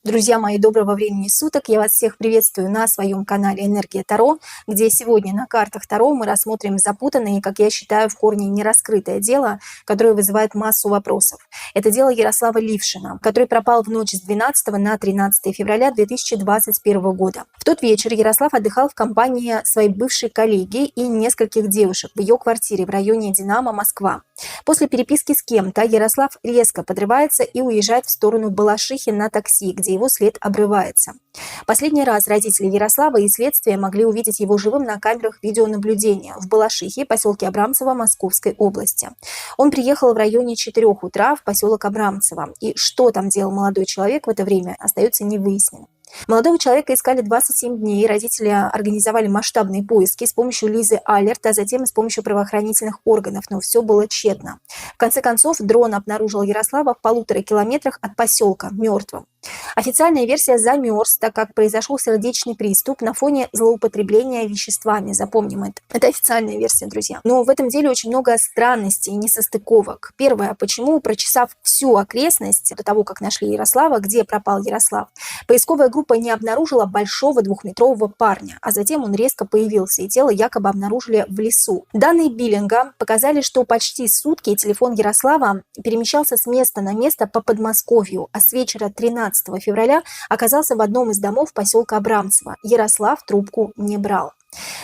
Друзья мои, доброго времени суток! Я вас всех приветствую на своем канале «Энергия Таро», где сегодня на картах Таро мы рассмотрим запутанное и, как я считаю, в корне нераскрытое дело, которое вызывает массу вопросов. Это дело Ярослава Лившина, который пропал в ночь с 12 на 13 февраля 2021 года. В тот вечер Ярослав отдыхал в компании своей бывшей коллеги и нескольких девушек в ее квартире в районе Динамо, Москва. После переписки с кем-то Ярослав резко подрывается и уезжает в сторону Балашихи на такси, где его след обрывается. Последний раз родители Ярослава и следствие могли увидеть его живым на камерах видеонаблюдения в Балашихе, поселке Абрамцево Московской области. Он приехал в районе 4 утра в поселок Абрамцево, и что там делал молодой человек в это время, остается невыясненным. Молодого человека искали 27 дней, родители организовали масштабные поиски с помощью Лизы Алерт, а затем и с помощью правоохранительных органов, но все было тщетно. В конце концов, дрон обнаружил Ярослава в 1,5 километрах от поселка, мертвым. Официальная версия: замерз, так как произошел сердечный приступ на фоне злоупотребления веществами. Запомним это. Это официальная версия, друзья. Но в этом деле очень много странностей и несостыковок. Первое: почему, прочесав всю окрестность до того, как нашли Ярослава, где пропал Ярослав, поисковая группа не обнаружила большого 2-метрового парня, а затем он резко появился, и тело якобы обнаружили в лесу. Данные биллинга показали, что почти сутки телефон Ярослава перемещался с места на место по Подмосковью, а с вечера 13 февраля оказался в одном из домов поселка Абрамцево. Ярослав трубку не брал.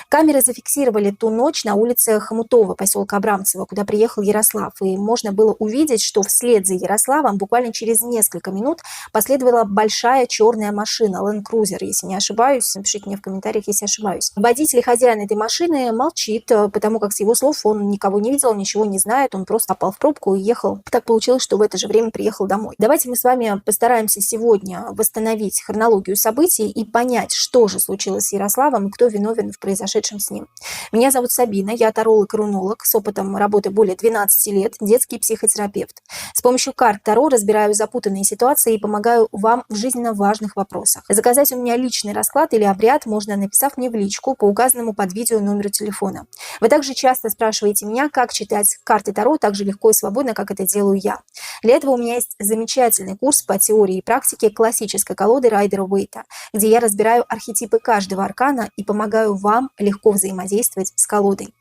Камеры зафиксировали ту ночь на улице Хомутова, поселка Абрамцево, куда приехал Ярослав, и можно было увидеть, что вслед за Ярославом буквально через несколько минут последовала большая черная машина, Land Cruiser, если не ошибаюсь, напишите мне в комментариях, если ошибаюсь. Водитель и хозяин этой машины молчит, потому как с его слов он никого не видел, ничего не знает, он просто попал в пробку и ехал. Так получилось, что в это же время приехал домой. Давайте мы с вами постараемся сегодня восстановить хронологию событий и понять, что же случилось с Ярославом и кто виновен в произошедшем с ним. Меня зовут Сабина, я таролог и рунолог с опытом работы более 12 лет, детский психотерапевт. С помощью карт Таро разбираю запутанные ситуации и помогаю вам в жизненно важных вопросах. Заказать у меня личный расклад или обряд можно, написав мне в личку по указанному под видео номеру телефона. Вы также часто спрашиваете меня, как читать карты Таро так же легко и свободно, как это делаю я. Для этого у меня есть замечательный курс по теории и практике классической колоды Райдера-Уэйта, где я разбираю архетипы каждого аркана и помогаю вам легко взаимодействовать с колодой.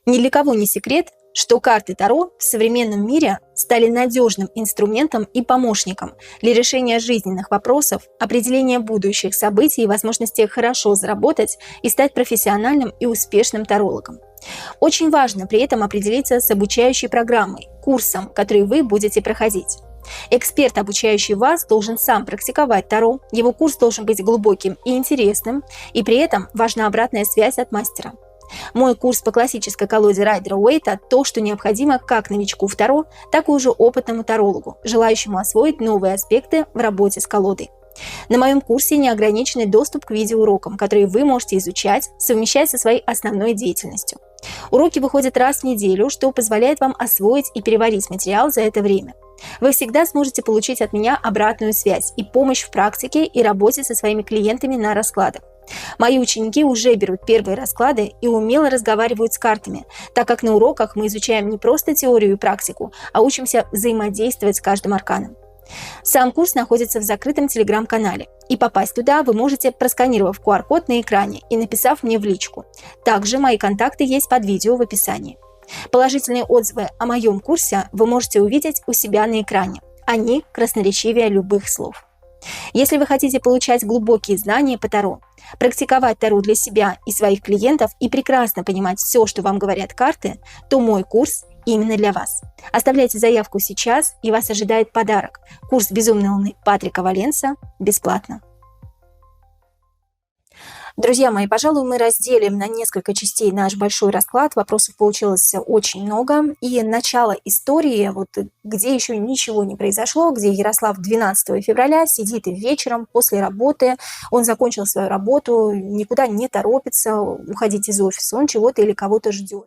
Ни для кого не секрет, что карты Таро в современном мире стали надежным инструментом и помощником для решения жизненных вопросов, определения будущих событий и возможности хорошо заработать и стать профессиональным и успешным тарологом. Очень важно при этом определиться с обучающей программой, курсом, который вы будете проходить. Эксперт, обучающий вас, должен сам практиковать Таро, его курс должен быть глубоким и интересным, и при этом важна обратная связь от мастера. Мой курс по классической колоде Райдера-Уэйта – то, что необходимо как новичку в Таро, так и уже опытному тарологу, желающему освоить новые аспекты в работе с колодой. На моем курсе неограниченный доступ к видеоурокам, которые вы можете изучать, совмещать со своей основной деятельностью. Уроки выходят раз в неделю, что позволяет вам освоить и переварить материал за это время. Вы всегда сможете получить от меня обратную связь и помощь в практике и работе со своими клиентами на раскладах. Мои ученики уже берут первые расклады и умело разговаривают с картами, так как на уроках мы изучаем не просто теорию и практику, а учимся взаимодействовать с каждым арканом. Сам курс находится в закрытом телеграм-канале, и попасть туда вы можете, просканировав QR-код на экране и написав мне в личку. Также мои контакты есть под видео в описании. Положительные отзывы о моем курсе вы можете увидеть у себя на экране. Они красноречивее любых слов. Если вы хотите получать глубокие знания по Таро, практиковать Таро для себя и своих клиентов и прекрасно понимать все, что вам говорят карты, то мой курс именно для вас. Оставляйте заявку сейчас, и вас ожидает подарок. Курс «Безумной луны» Патрика Валенса бесплатно. Друзья мои, пожалуй, мы разделим на несколько частей наш большой расклад. Вопросов получилось очень много. И начало истории, вот где еще ничего не произошло, где Ярослав 12 февраля сидит вечером после работы. Он закончил свою работу, никуда не торопится уходить из офиса. Он чего-то или кого-то ждет.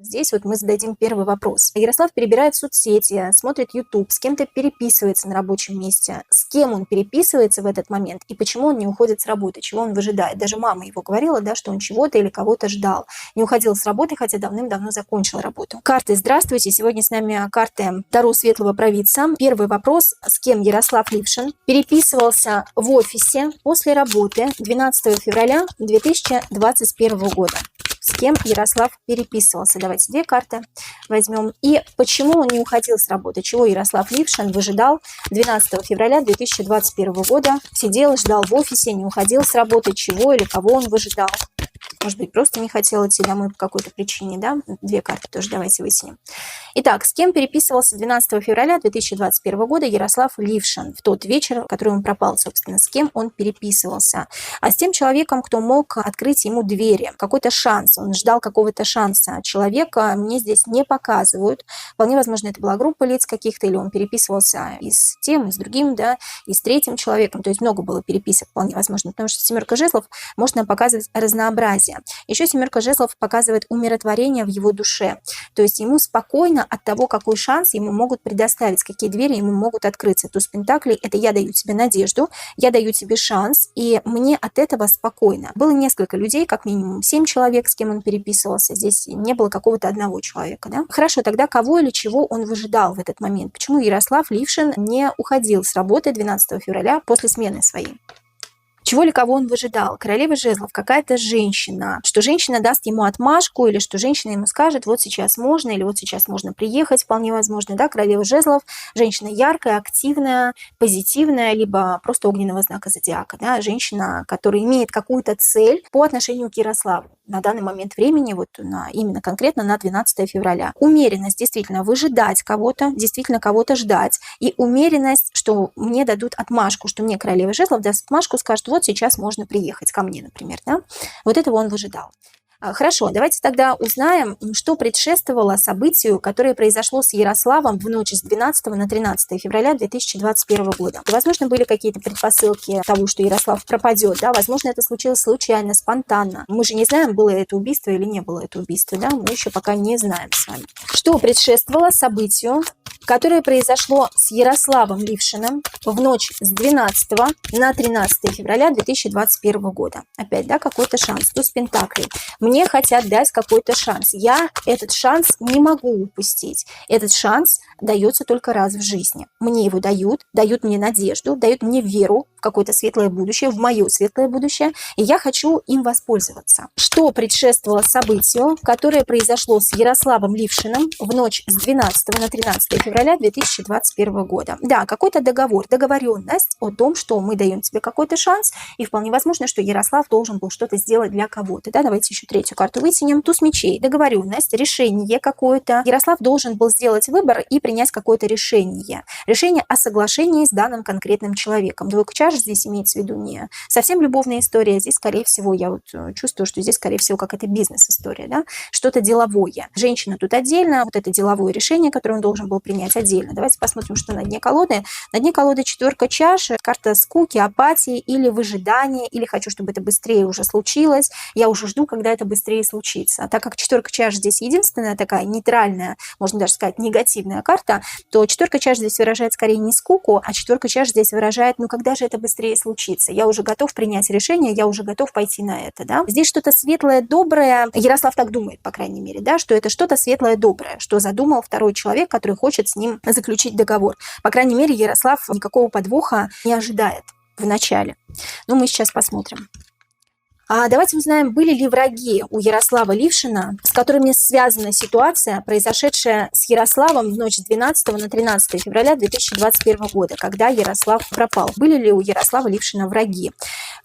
Здесь вот мы зададим первый вопрос. Ярослав перебирает соцсети, смотрит YouTube, с кем-то переписывается на рабочем месте. С кем он переписывается в этот момент и почему он не уходит с работы, чего он выжидает. Даже мама его говорила, да, что он чего-то или кого-то ждал. Не уходил с работы, хотя давным-давно закончил работу. Карты, здравствуйте. Сегодня с нами карты Таро Светлого Провидца. Первый вопрос. С кем Ярослав Лившин переписывался в офисе после работы 12 февраля 2021 года? С кем Ярослав переписывался? Давайте две карты возьмем. И почему он не уходил с работы? Чего Ярослав Лившин выжидал 12 февраля 2021 года? Сидел, ждал в офисе, не уходил с работы. Чего или кого он выжидал? Может быть, просто не хотел идти домой по какой-то причине, да? Две карты тоже давайте выясним. Итак, с кем переписывался 12 февраля 2021 года Ярослав Лившин в тот вечер, в который он пропал, собственно, с кем он переписывался? А с тем человеком, кто мог открыть ему двери, какой-то шанс, он ждал какого-то шанса. Человека мне здесь не показывают. Вполне возможно, это была группа лиц каких-то, или он переписывался и с тем, и с другим, да, и с третьим человеком. То есть много было переписок, вполне возможно, потому что семерка жезлов может нам показывать разнообразие. Еще семерка жезлов показывает умиротворение в его душе. То есть ему спокойно от того, какой шанс ему могут предоставить, какие двери ему могут открыться. Туз пентаклей – это я даю тебе надежду, я даю тебе шанс, и мне от этого спокойно. Было несколько людей, как минимум 7 человек, с кем он переписывался. Здесь не было какого-то одного человека. Да? Хорошо, тогда кого или чего он выжидал в этот момент? Почему Ярослав Лившин не уходил с работы 12 февраля после смены своей? Чего или кого он выжидал? Королева жезлов, какая-то женщина, что женщина даст ему отмашку, или что женщина ему скажет, вот сейчас можно, или вот сейчас можно приехать, вполне возможно, да, королева жезлов, женщина яркая, активная, позитивная, либо просто огненного знака зодиака, да, женщина, которая имеет какую-то цель по отношению к Ярославу на данный момент времени, вот именно конкретно на 12 февраля. Умеренность, действительно, выжидать кого-то, действительно кого-то ждать, и умеренность, что мне дадут отмашку, что мне королева жезлов даст отмашку, скажет, вот сейчас можно приехать ко мне, например, да? Вот этого он выжидал. Хорошо, давайте тогда узнаем, что предшествовало событию, которое произошло с Ярославом в ночь с 12 на 13 февраля 2021 года. Возможно, были какие-то предпосылки того, что Ярослав пропадет, да? Возможно, это случилось случайно, спонтанно. Мы же не знаем, было это убийство или не было это убийство, да? Мы еще пока не знаем с вами. Что предшествовало событию, которое произошло с Ярославом Лившиным в ночь с 12 на 13 февраля 2021 года. Опять, да, какой-то шанс. Туз пентаклей. Мне хотят дать какой-то шанс. Я этот шанс не могу упустить. Этот шанс дается только раз в жизни. Мне его дают мне надежду, дают мне веру в какое-то светлое будущее, в мое светлое будущее, и я хочу им воспользоваться. Что предшествовало событию, которое произошло с Ярославом Лившиным в ночь с 12 на 13 февраля 2021 года? Да, какой-то договор, договоренность о том, что мы даем тебе какой-то шанс, и вполне возможно, что Ярослав должен был что-то сделать для кого-то. Да, давайте еще третью карту вытянем. Туз мечей, договоренность, решение какое-то. Ярослав должен был сделать выбор и принять какое-то решение. Решение о соглашении с данным конкретным человеком. Двойка чаш здесь имеется в виду не совсем любовная история. Здесь, скорее всего, я вот чувствую, что здесь, скорее всего, какая-то бизнес-история, да? Что-то деловое. Женщина тут отдельно, вот это деловое решение, которое он должен был принять отдельно. Давайте посмотрим, что на дне колоды. На дне колоды четверка чаш, карта скуки, апатии или выжидания, или хочу, чтобы это быстрее уже случилось. Я уже жду, когда это быстрее случится. А так как четверка чаш здесь единственная такая нейтральная, можно даже сказать, негативная карта, то четверка чаш здесь выражает скорее не скуку, а четверка чаш здесь выражает, ну когда же это быстрее случится? Я уже готов принять решение, я уже готов пойти на это, да? Здесь что-то светлое, доброе. Ярослав так думает, по крайней мере, да, что это что-то светлое, доброе, что задумал второй человек, который хочет с ним заключить договор. По крайней мере, Ярослав никакого подвоха не ожидает в начале. Но мы сейчас посмотрим. Давайте узнаем, были ли враги у Ярослава Лившина, с которыми связана ситуация, произошедшая с Ярославом в ночь с 12 на 13 февраля 2021 года, когда Ярослав пропал. Были ли у Ярослава Лившина враги?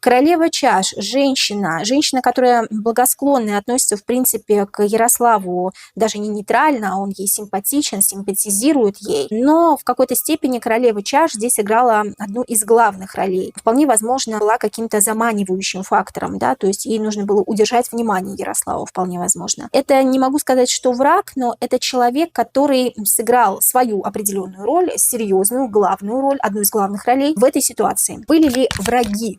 Королева чаш, женщина, которая благосклонно относится, в принципе, к Ярославу даже не нейтрально, а он ей симпатичен, симпатизирует ей. Но в какой-то степени королева чаш здесь играла одну из главных ролей. Вполне возможно, была каким-то заманивающим фактором, да, то есть ей нужно было удержать внимание Ярослава, вполне возможно. Это не могу сказать, что враг, но это человек, который сыграл свою определенную роль, серьезную, главную роль, одну из главных ролей в этой ситуации. Были ли враги?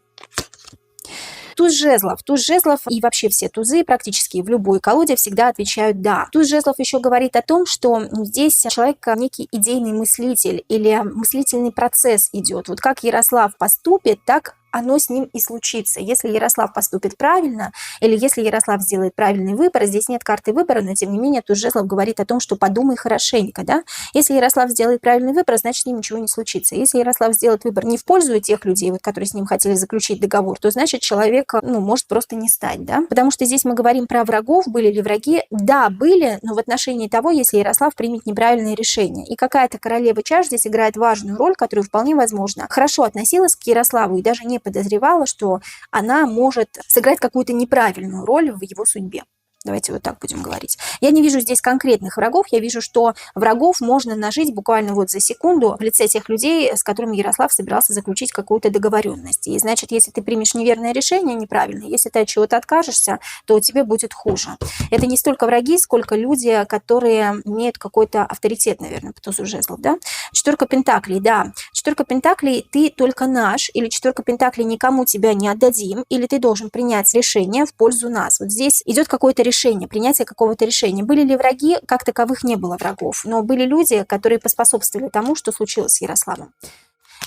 Туз жезлов. Туз жезлов и вообще все тузы практически в любой колоде всегда отвечают «да». Туз жезлов еще говорит о том, что здесь человек некий идейный мыслитель или мыслительный процесс идет. Вот как Ярослав поступит, так оно с ним и случится. Если Ярослав поступит правильно, или если Ярослав сделает правильный выбор, здесь нет карты выбора, но тем не менее туз жезлов говорит о том, что подумай хорошенько, да? Если Ярослав сделает правильный выбор, значит, с ним ничего не случится. Если Ярослав сделает выбор не в пользу тех людей, вот, которые с ним хотели заключить договор, то значит, человек, может просто не стать, да? Потому что здесь мы говорим про врагов, были ли враги? Да, были, но в отношении того, если Ярослав примет неправильное решение. И какая-то королева чаш здесь играет важную роль, которую вполне возможно хорошо относилась к Ярославу и даже не подозревала, что она может сыграть какую-то неправильную роль в его судьбе. Давайте вот так будем говорить. Я не вижу здесь конкретных врагов, я вижу, что врагов можно нажить буквально вот за секунду в лице тех людей, с которыми Ярослав собирался заключить какую-то договоренность. И значит, если ты примешь неверное решение, неправильное, если ты от чего-то откажешься, то тебе будет хуже. Это не столько враги, сколько люди, которые имеют какой-то авторитет, наверное, по тузу жезлов, да? Четверка пентаклей, да. Четверка пентаклей, ты только наш, или четверка пентаклей, никому тебя не отдадим, или ты должен принять решение в пользу нас. Вот здесь идет какое-то решение, принятие какого-то решения. Были ли враги? Как таковых не было врагов, но были люди, которые поспособствовали тому, что случилось с Ярославом.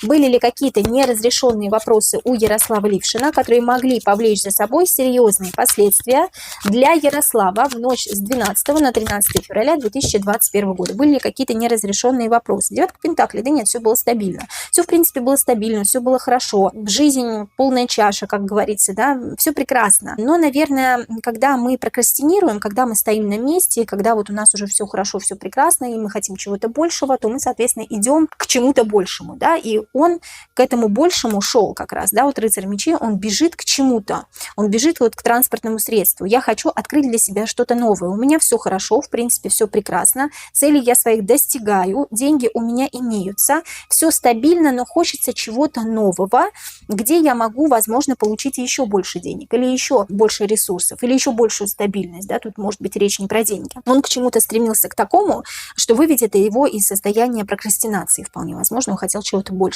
Были ли какие-то неразрешенные вопросы у Ярослава Лившина, которые могли повлечь за собой серьезные последствия для Ярослава в ночь с 12 на 13 февраля 2021 года? Были ли какие-то неразрешенные вопросы? Девятка пентаклей, да нет, все было стабильно. Все, в принципе, было стабильно, все было хорошо. Жизнь полная чаша, как говорится, да, все прекрасно. Но, наверное, когда мы прокрастинируем, когда мы стоим на месте, когда вот у нас уже все хорошо, все прекрасно, и мы хотим чего-то большего, то мы, соответственно, идем к чему-то большему, да, и он к этому большему шел как раз, да, вот рыцарь мечей, он бежит к чему-то, он бежит вот к транспортному средству. Я хочу открыть для себя что-то новое. У меня все хорошо, в принципе, все прекрасно, цели я своих достигаю, деньги у меня имеются, все стабильно, но хочется чего-то нового, где я могу, возможно, получить еще больше денег, или еще больше ресурсов, или еще большую стабильность, да, тут может быть речь не про деньги. Он к чему-то стремился к такому, что выведет его из состояния прокрастинации, вполне возможно, он хотел чего-то большего.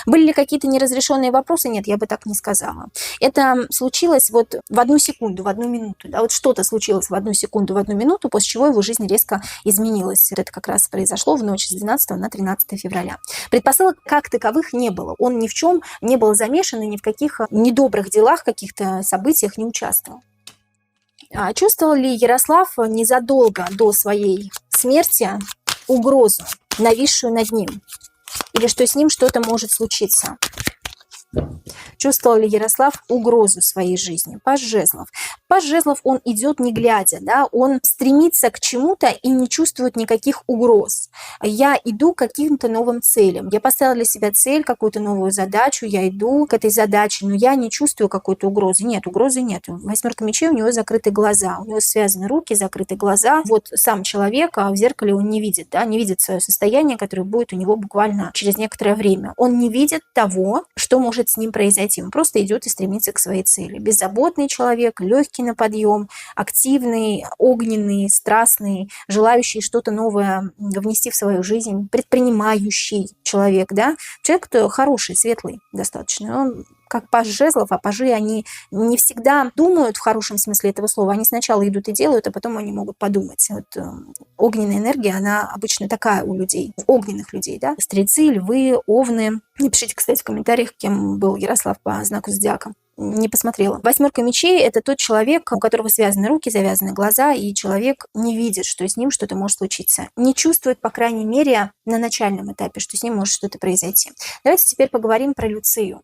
Были ли какие-то неразрешенные вопросы? Нет, я бы так не сказала. Это случилось вот в одну секунду, в одну минуту. Да? Вот что-то случилось в одну секунду, в одну минуту, после чего его жизнь резко изменилась. Это как раз произошло в ночь с 12 на 13 февраля. Предпосылок как таковых не было. Он ни в чем не был замешан и ни в каких недобрых делах, каких-то событиях не участвовал. А чувствовал ли Ярослав незадолго до своей смерти угрозу, нависшую над ним? Или что с ним что-то может случиться? Чувствовал ли Ярослав угрозу своей жизни? Паж жезлов. Паж жезлов, он идет не глядя, да, он стремится к чему-то и не чувствует никаких угроз. Я иду к каким-то новым целям. Я поставила для себя цель, какую-то новую задачу, я иду к этой задаче, но я не чувствую какой-то угрозы. Нет, угрозы нет. Восьмерка мечей, у него закрыты глаза, у него связаны руки, закрыты глаза. Вот сам человек, а в зеркале он не видит, да, не видит свое состояние, которое будет у него буквально через некоторое время. Он не видит того, что может с ним произойти. Он просто идет и стремится к своей цели. Беззаботный человек, легкий на подъем, активный, огненный, страстный, желающий что-то новое внести в свою жизнь, предпринимающий человек, да, человек, кто хороший, светлый достаточно. Он как паж жезлов, а пажи, они не всегда думают в хорошем смысле этого слова. Они сначала идут и делают, а потом они могут подумать. Вот, огненная энергия, она обычно такая у людей, у огненных людей, да. Стрельцы, львы, овны. Напишите, кстати, в комментариях, кем был Ярослав по знаку зодиака. Не посмотрела. Восьмерка мечей – это тот человек, у которого связаны руки, завязаны глаза, и человек не видит, что с ним что-то может случиться. Не чувствует, по крайней мере, на начальном этапе, что с ним может что-то произойти. Давайте теперь поговорим про Люцию.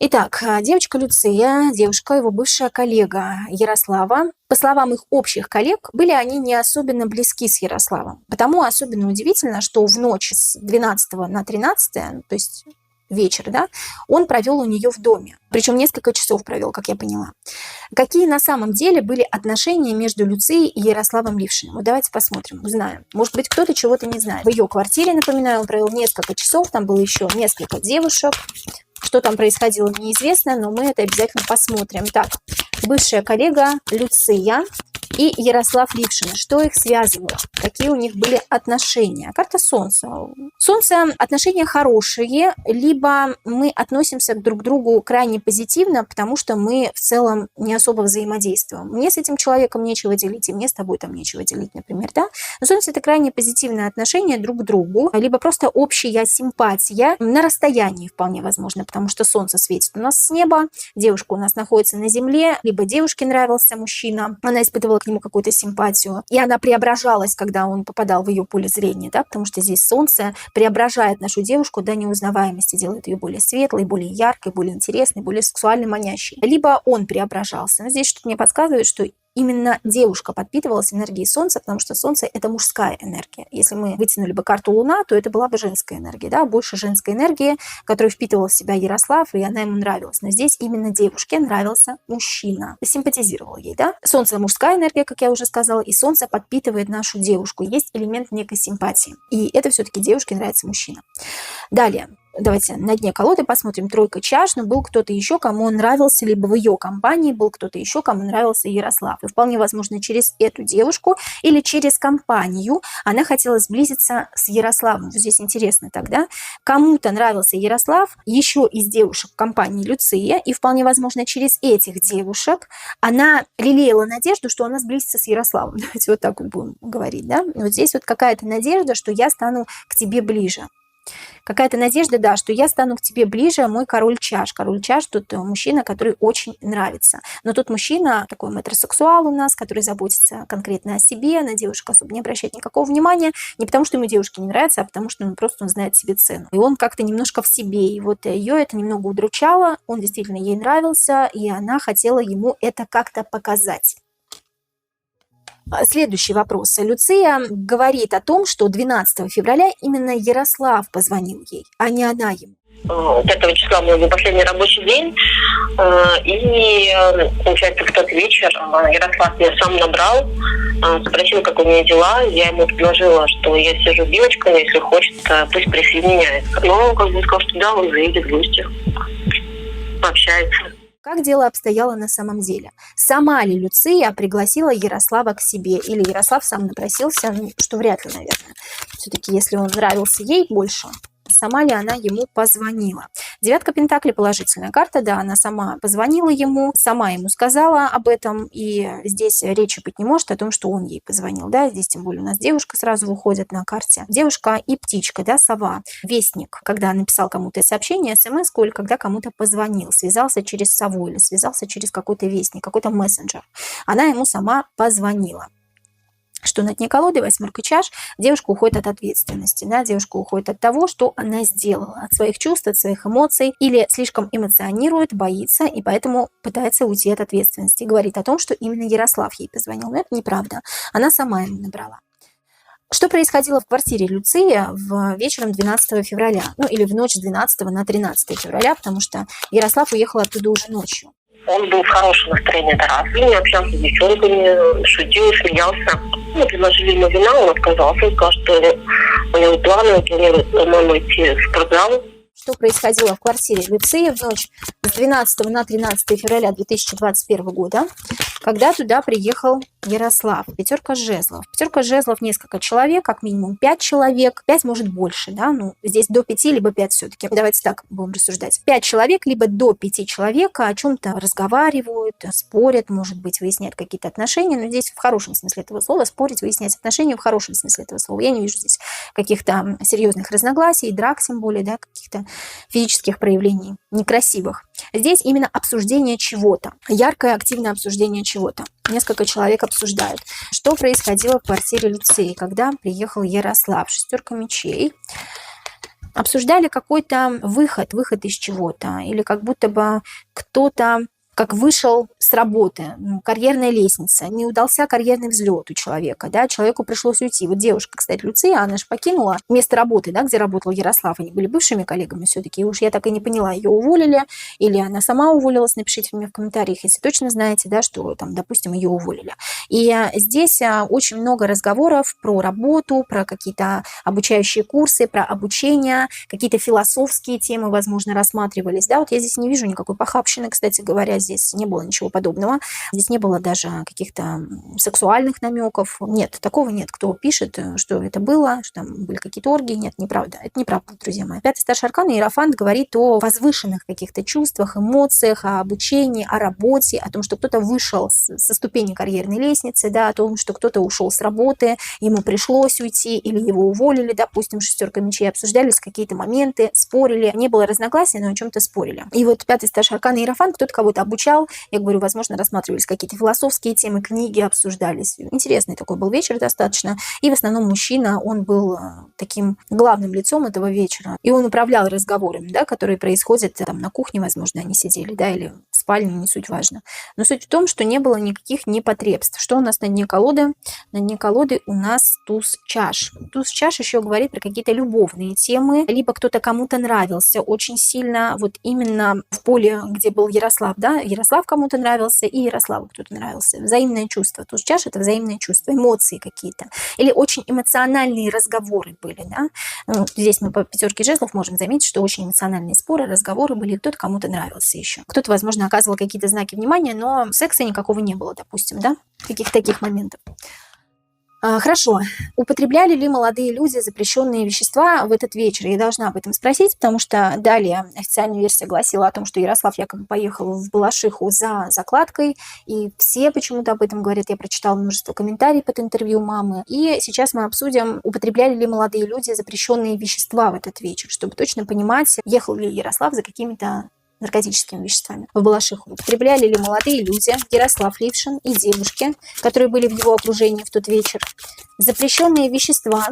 Итак, девочка Люция, девушка, его бывшая коллега Ярослава. По словам их общих коллег, были они не особенно близки с Ярославом. Потому особенно удивительно, что в ночь с 12 на 13, то есть вечер, да, он провел у нее в доме. Причем несколько часов провел, как я поняла. Какие на самом деле были отношения между Люцией и Ярославом Лившиным? Вот давайте посмотрим, узнаем. Может быть, кто-то чего-то не знает. В ее квартире, напоминаю, он провел несколько часов, там было еще несколько девушек. Что там происходило, неизвестно, но мы это обязательно посмотрим. Так, бывшая коллега Люция и Ярослав Лившин. Что их связывало? Какие у них были отношения? Карта Солнца. Солнце – отношения хорошие, либо мы относимся друг к другу крайне позитивно, потому что мы в целом не особо взаимодействуем. Мне с этим человеком нечего делить, и мне с тобой там нечего делить, например, да? Но Солнце – это крайне позитивное отношение друг к другу, либо просто общая симпатия на расстоянии вполне возможно, потому что Солнце светит у нас с неба, девушка у нас находится на земле, либо девушке нравился мужчина, она испытывала к нему какую-то симпатию, и она преображалась, когда он попадал в ее поле зрения, да, потому что здесь Солнце преображает нашу девушку до неузнаваемости, делает ее более светлой, более яркой, более интересной, более сексуально манящей. Либо он преображался. Но здесь что-то мне подсказывает, что именно девушка подпитывалась энергией Солнца, потому что Солнце – это мужская энергия. Если мы вытянули бы карту Луна, то это была бы женская энергия, да, больше женской энергии, которую впитывал в себя Ярослав, и она ему нравилась. Но здесь именно девушке нравился мужчина, симпатизировал ей, да. Солнце – мужская энергия, как я уже сказала, и Солнце подпитывает нашу девушку. Есть элемент некой симпатии, и это все-таки девушке нравится мужчина. Далее. Давайте на дне колоды посмотрим. Тройка чаш, но был кто-то еще, кому он нравился, либо в ее компании был кто-то еще, кому нравился Ярослав. И вполне возможно, через эту девушку или через компанию она хотела сблизиться с Ярославом. Здесь интересно тогда. Кому-то нравился Ярослав, еще из девушек компании Люция, и вполне возможно, через этих девушек она лелеяла надежду, что она сблизится с Ярославом. Давайте вот так вот будем говорить, да. Вот здесь вот какая-то надежда, что я стану к тебе ближе. Какая-то надежда, да, что я стану к тебе ближе, мой король чаш. Король чаш тут мужчина, который очень нравится. Но тут мужчина, такой метросексуал у нас, который заботится конкретно о себе, на девушек особо не обращает никакого внимания. Не потому, что ему девушки не нравятся, а потому, что он знает себе цену. И он как-то немножко в себе. И вот ее это немного удручало. Он действительно ей нравился, и она хотела ему это как-то показать. Следующий вопрос. Люция говорит о том, что 12 февраля именно Ярослав позвонил ей, а не она ему. 5 числа был его последний рабочий день, и, получается, в тот вечер Ярослав меня сам набрал, спросил, как у меня дела. Я ему предложила, что я сижу с девочками, если хочет, пусть присоединяется. Но он сказал, что да, он заедет в гости, пообщается. Как дело обстояло на самом деле? Сама ли Люция пригласила Ярослава к себе? Или Ярослав сам напросился? Ну, что вряд ли, наверное. Все-таки, если он нравился ей больше, сама ли она ему позвонила? Девятка пентаклей – положительная карта, да, она сама позвонила ему, сама ему сказала об этом, и здесь речи быть не может о том, что он ей позвонил, да, здесь тем более у нас девушка сразу выходит на карте. Девушка и птичка, да, сова, вестник, когда написал кому-то сообщение, смс-ку, или когда кому-то позвонил, связался через сову или связался через какой-то вестник, какой-то мессенджер. Она ему сама позвонила. Что на дне колоды, 8 чаш, девушка уходит от ответственности, да, девушка уходит от того, что она сделала, от своих чувств, от своих эмоций, или слишком эмоционирует, боится, и поэтому пытается уйти от ответственности. Говорит о том, что именно Ярослав ей позвонил, но это неправда, она сама ему набрала. Что происходило в квартире Люции вечером 12 февраля, ну или в ночь с 12 на 13 февраля, потому что Ярослав уехал оттуда уже ночью. Он был в хорошем настроении, это раз. И общался с девчонками, шутил, смеялся. Мы предложили ему вина, он отказался. Он сказал, что у него планы, он планирует, по-моему, идти в спортзал. Что происходило в квартире Люции в ночь с 12 на 13 февраля 2021 года, когда туда приехал Ярослав. Пятерка жезлов. Пятерка жезлов несколько человек, как минимум 5 человек. 5 может больше, да, ну здесь до 5, либо 5 все-таки. Давайте так будем рассуждать. 5 человек, либо до 5 человек о чем-то разговаривают, спорят, может быть, выясняют какие-то отношения, но здесь в хорошем смысле этого слова, спорить, выяснять отношения в хорошем смысле этого слова. Я не вижу здесь каких-то серьезных разногласий, драк тем более, да, каких-то физических проявлений некрасивых. Здесь именно обсуждение чего-то, яркое, активное обсуждение чего-то. Несколько человек обсуждают, что происходило в квартире Люции, когда приехал Ярослав. 6 мечей. Обсуждали какой-то выход из чего-то, или как будто бы кто-то как вышел с работы, карьерная лестница, не удался карьерный взлет у человека, да, человеку пришлось уйти. Вот девушка, кстати, Люция, она же покинула место работы, да, где работал Ярослав, они были бывшими коллегами все-таки, и уж я так и не поняла, ее уволили, или она сама уволилась, напишите мне в комментариях, если точно знаете, да, что там, допустим, ее уволили. И здесь очень много разговоров про работу, про какие-то обучающие курсы, про обучение, какие-то философские темы, возможно, рассматривались, да, вот я здесь не вижу никакой похабщины, кстати говоря, здесь не было ничего подобного. Здесь не было даже каких-то сексуальных намеков. Нет, такого нет. Кто пишет, что это было, что там были какие-то оргии. Нет, неправда. Это неправда, друзья мои. Пятый старший аркан Иерофант говорит о возвышенных каких-то чувствах, эмоциях, о обучении, о работе, о том, что кто-то вышел со ступени карьерной лестницы, да, о том, что кто-то ушел с работы, ему пришлось уйти или его уволили, допустим, шестерка мечей, обсуждались какие-то моменты, спорили, не было разногласий, но о чем-то спорили. И вот пятый старший аркан Иерофант, кто-то кого-то обучал, я говорю, возможно, рассматривались какие-то философские темы, книги обсуждались. Интересный такой был вечер достаточно. И в основном мужчина, он был таким главным лицом этого вечера. И он управлял разговорами, да, которые происходят там на кухне, возможно, они сидели, да, или в спальне, не суть важно. Но суть в том, что не было никаких непотребств. Что у нас на дне колоды? На дне колоды у нас туз чаш. Туз чаш еще говорит про какие-то любовные темы, либо кто-то кому-то нравился очень сильно, вот именно в поле, где был Ярослав, да, Ярослав кому-то нравился и Ярославу кто-то нравился. Взаимное чувство. Туз чаш – это взаимное чувство, эмоции какие-то. Или очень эмоциональные разговоры были, да. Ну, здесь мы по пятерке жезлов можем заметить, что очень эмоциональные споры, разговоры были, кто-то кому-то нравился еще. Кто-то, возможно, оказывал какие-то знаки внимания, но секса никакого не было, допустим, да, каких-то таких моментов. Хорошо. Употребляли ли молодые люди запрещенные вещества в этот вечер? Я должна об этом спросить, потому что далее официальная версия гласила о том, что Ярослав якобы поехал в Балашиху за закладкой, и все почему-то об этом говорят. Я прочитала множество комментариев под интервью мамы. И сейчас мы обсудим, употребляли ли молодые люди запрещенные вещества в этот вечер, чтобы точно понимать, ехал ли Ярослав за какими-то наркотическими веществами в Балашиху. Употребляли ли молодые люди, Ярослав Лившин и девушки, которые были в его окружении в тот вечер, запрещенные вещества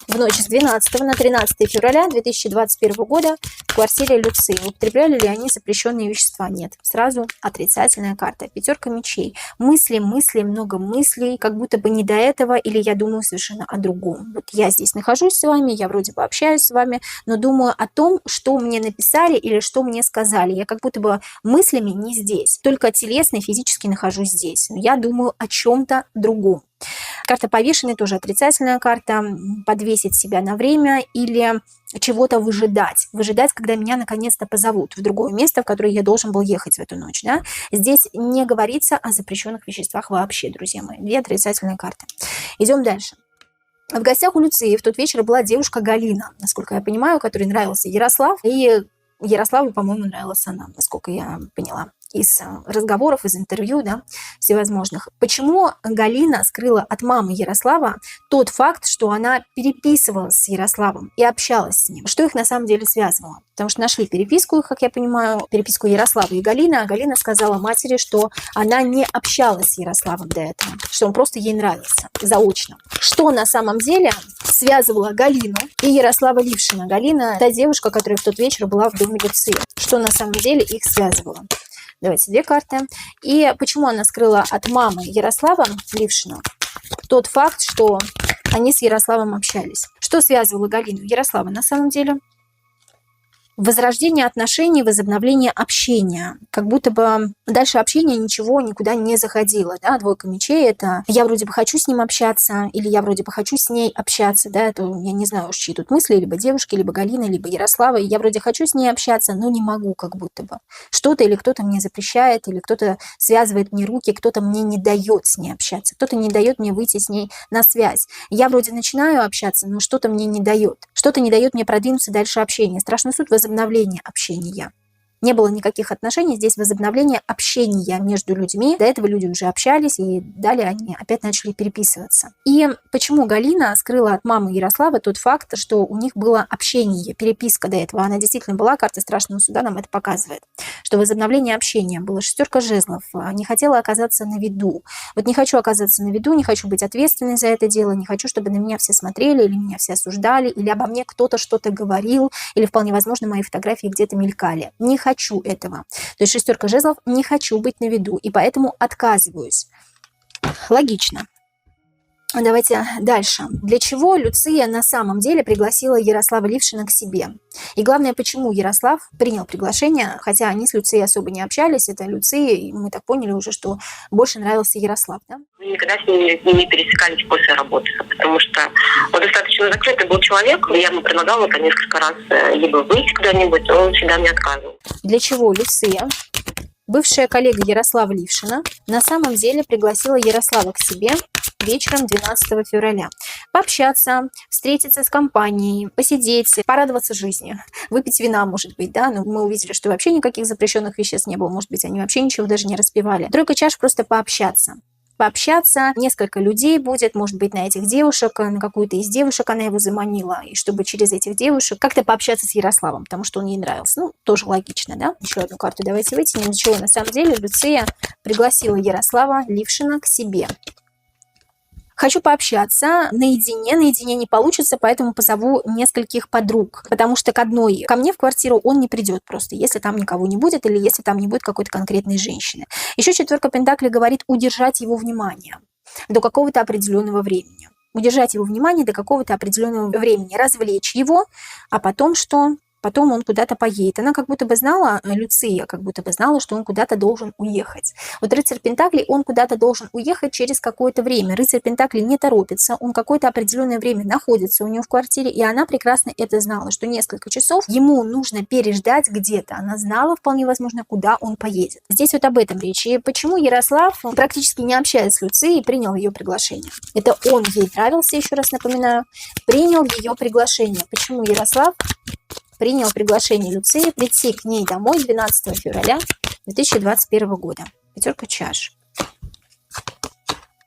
в ночь с 12 на 13 февраля 2021 года в квартире Люции. Употребляли ли они запрещенные вещества? Нет. Сразу отрицательная карта. Пятерка мечей. Мысли, много мыслей, как будто бы не до этого, или я думаю совершенно о другом. Вот я здесь нахожусь с вами, я вроде бы общаюсь с вами, но думаю о том, что мне написали или что мне сказали. Я как будто бы мыслями не здесь, только телесно и физически нахожусь здесь. Но я думаю о чем-то другом. Карта повешенной тоже отрицательная карта. Подвесить себя на время или чего-то выжидать. Выжидать, когда меня наконец-то позовут в другое место, в которое я должен был ехать в эту ночь. Да? Здесь не говорится о запрещенных веществах вообще, друзья мои. Две отрицательные карты. Идем дальше. В гостях у Люции в тот вечер была девушка Галина, насколько я понимаю, которой нравился Ярослав. И Ярославу, по-моему, нравилась она, насколько я поняла. Из разговоров, из интервью, да, всевозможных. Почему Галина скрыла от мамы Ярослава тот факт, что она переписывалась с Ярославом и общалась с ним? Что их на самом деле связывало? Потому что нашли переписку, как я понимаю, переписку Ярослава и Галины, а Галина сказала матери, что она не общалась с Ярославом до этого, что он просто ей нравился заочно. Что на самом деле связывало Галину и Ярослава Лившина? Галина – та девушка, которая в тот вечер была в доме Люции. Что на самом деле их связывало? Давайте две карты. И почему она скрыла от мамы Ярослава Лившина тот факт, что они с Ярославом общались? Что связывало Галину и Ярослава на самом деле? Возрождение отношений, возобновление общения. Как будто бы дальше общения ничего никуда не заходило. Да? Двойка мечей – это я вроде бы хочу с ним общаться, или я вроде бы хочу с ней общаться. Да? Это я не знаю уж, чьи тут мысли, либо девушки, либо Галины, либо Ярослава. Я вроде хочу с ней общаться, но не могу как будто бы. Что-то или кто-то мне запрещает, или кто-то связывает мне руки, кто-то мне не дает с ней общаться, кто-то не дает мне выйти с ней на связь. Я вроде начинаю общаться, но что-то мне не дает. Что-то не дает мне продвинуться дальше общения. Страшный суд возобновление общения. Не было никаких отношений, здесь возобновление общения между людьми. До этого люди уже общались, и далее они опять начали переписываться. И почему Галина скрыла от мамы Ярослава тот факт, что у них было общение, переписка до этого. Она действительно была, карта страшного суда нам это показывает, что возобновление общения было. Шестерка жезлов, не хотела оказаться на виду. Вот не хочу оказаться на виду, не хочу быть ответственной за это дело, не хочу, чтобы на меня все смотрели, или меня все осуждали, или обо мне кто-то что-то говорил, или вполне возможно мои фотографии где-то мелькали. Не хочу этого. То есть шестерка жезлов, не хочу быть на виду, и поэтому отказываюсь. Логично. Давайте дальше. Для чего Люция на самом деле пригласила Ярослава Лившина к себе? И главное, почему Ярослав принял приглашение, хотя они с Люцией особо не общались, это Люция, и мы так поняли уже, что больше нравился Ярослав, да? Мы никогда с ним не пересекались после работы, потому что он достаточно закрытый был человек, я ему предлагала это несколько раз либо выйти куда-нибудь, он всегда мне отказывал. Для чего Люция Бывшая коллега Ярослава Лившина на самом деле пригласила Ярослава к себе вечером 12 февраля. Пообщаться, встретиться с компанией, посидеть, порадоваться жизни, выпить вина, может быть, да, но мы увидели, что вообще никаких запрещенных веществ не было, может быть, они вообще ничего даже не распивали. Тройка чаш просто пообщаться. Несколько людей будет, может быть, на этих девушек, на какую-то из девушек она его заманила, и чтобы через этих девушек как-то пообщаться с Ярославом, потому что он ей нравился. Ну, тоже логично, да? Еще одну карту давайте вытянем. Для чего на самом деле Люция пригласила Ярослава Лившина к себе. Хочу пообщаться наедине не получится, поэтому позову нескольких подруг, потому что ко мне в квартиру он не придет просто, если там никого не будет или если там не будет какой-то конкретной женщины. Еще четверка пентаклей говорит удержать его внимание до какого-то определенного времени. Удержать его внимание до какого-то определенного времени, развлечь его, а потом что? Потом он куда-то поедет. Она как будто бы знала, Люция как будто бы знала, что он куда-то должен уехать. Вот рыцарь Пентаклей, он куда-то должен уехать через какое-то время. Рыцарь Пентаклей не торопится, он какое-то определенное время находится у нее в квартире, и она прекрасно это знала, что несколько часов ему нужно переждать где-то. Она знала, вполне возможно, куда он поедет. Здесь вот об этом речь. И почему Ярослав, практически не общаясь с Люцией, принял ее приглашение. Это он ей нравился, еще раз напоминаю, принял ее приглашение. Почему Ярослав принял приглашение Люции прийти к ней домой 12 февраля 2021 года. Пятерка чаш.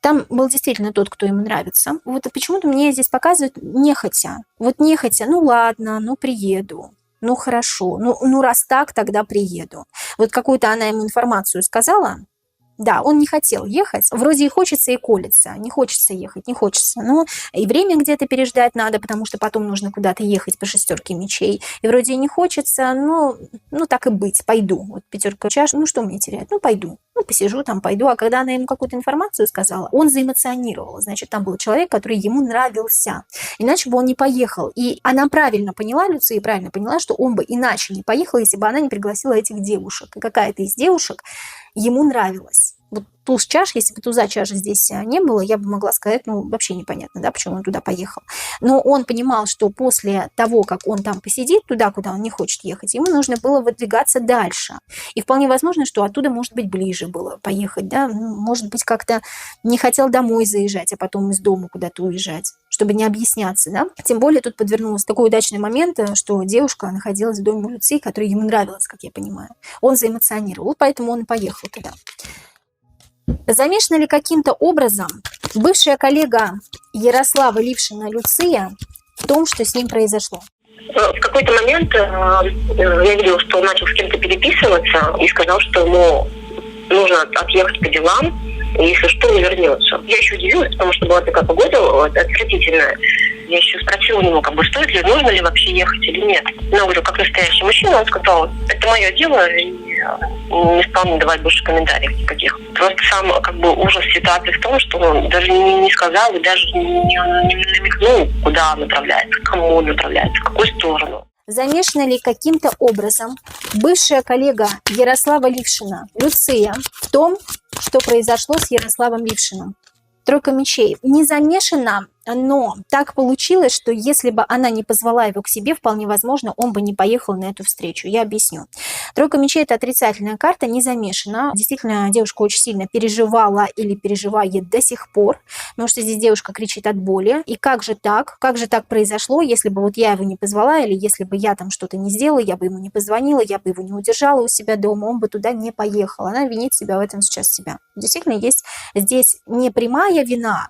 Там был действительно тот, кто ему нравится. Вот почему-то мне здесь показывают нехотя. Вот нехотя, ну ладно, ну приеду. Ну хорошо, ну раз так, тогда приеду. Вот какую-то она ему информацию сказала. Да, он не хотел ехать. Вроде и хочется, и колется. Не хочется ехать, не хочется. Но и время где-то переждать надо, потому что потом нужно куда-то ехать по шестерке мечей. И вроде и не хочется, но так и быть, пойду. Вот пятерка чаш, ну что мне терять? Ну пойду. Ну посижу там, пойду. А когда она ему какую-то информацию сказала, он заэмоционировал. Значит, там был человек, который ему нравился. Иначе бы он не поехал. И она правильно поняла, Люция правильно поняла, что он бы иначе не поехал, если бы она не пригласила этих девушек. И какая-то из девушек ему нравилось. Вот туз чаш, если бы туза чаши здесь не было, я бы могла сказать, вообще непонятно, да, почему он туда поехал. Но он понимал, что после того, как он там посидит, туда, куда он не хочет ехать, ему нужно было выдвигаться дальше. И вполне возможно, что оттуда, может быть, ближе было поехать, да, может быть, как-то не хотел домой заезжать, а потом из дома куда-то уезжать, чтобы не объясняться, да. Тем более тут подвернулся такой удачный момент, что девушка находилась в доме у Люции, которая ему нравилась, как я понимаю. Он заэмоционировал, поэтому он и поехал туда. Замешана ли каким-то образом бывшая коллега Ярослава Лившина Люция в том, что с ним произошло? В какой-то момент я видела, что он начал с кем-то переписываться и сказал, что ему нужно отъехать по делам, и если что, не вернется. Я еще удивилась, потому что была такая погода отвратительная. Я еще спросила у него, стоит ли, нужно ли вообще ехать или нет. Но говорю, как настоящий мужчина, он сказал, это мое дело, и не стал мне давать больше комментариев никаких. Просто сам ужас ситуации в том, что он даже не сказал и даже не намекнул, куда он направляется, к кому он направляется, в какую сторону. Замешана ли каким-то образом бывшая коллега Ярослава Лившина Люция в том, что произошло с Ярославом Лившиным? Тройка мечей. Не замешана, но так получилось, что если бы она не позвала его к себе, вполне возможно, он бы не поехал на эту встречу. Я объясню. Тройка мечей – это отрицательная карта, не замешана. Действительно, девушка очень сильно переживала или переживает до сих пор, потому что здесь девушка кричит от боли. И как же так? Как же так произошло, если бы вот я его не позвала, или если бы я там что-то не сделала, я бы ему не позвонила, я бы его не удержала у себя дома, он бы туда не поехал. Она винит себя в этом сейчас себя. Действительно, есть здесь не прямая вина,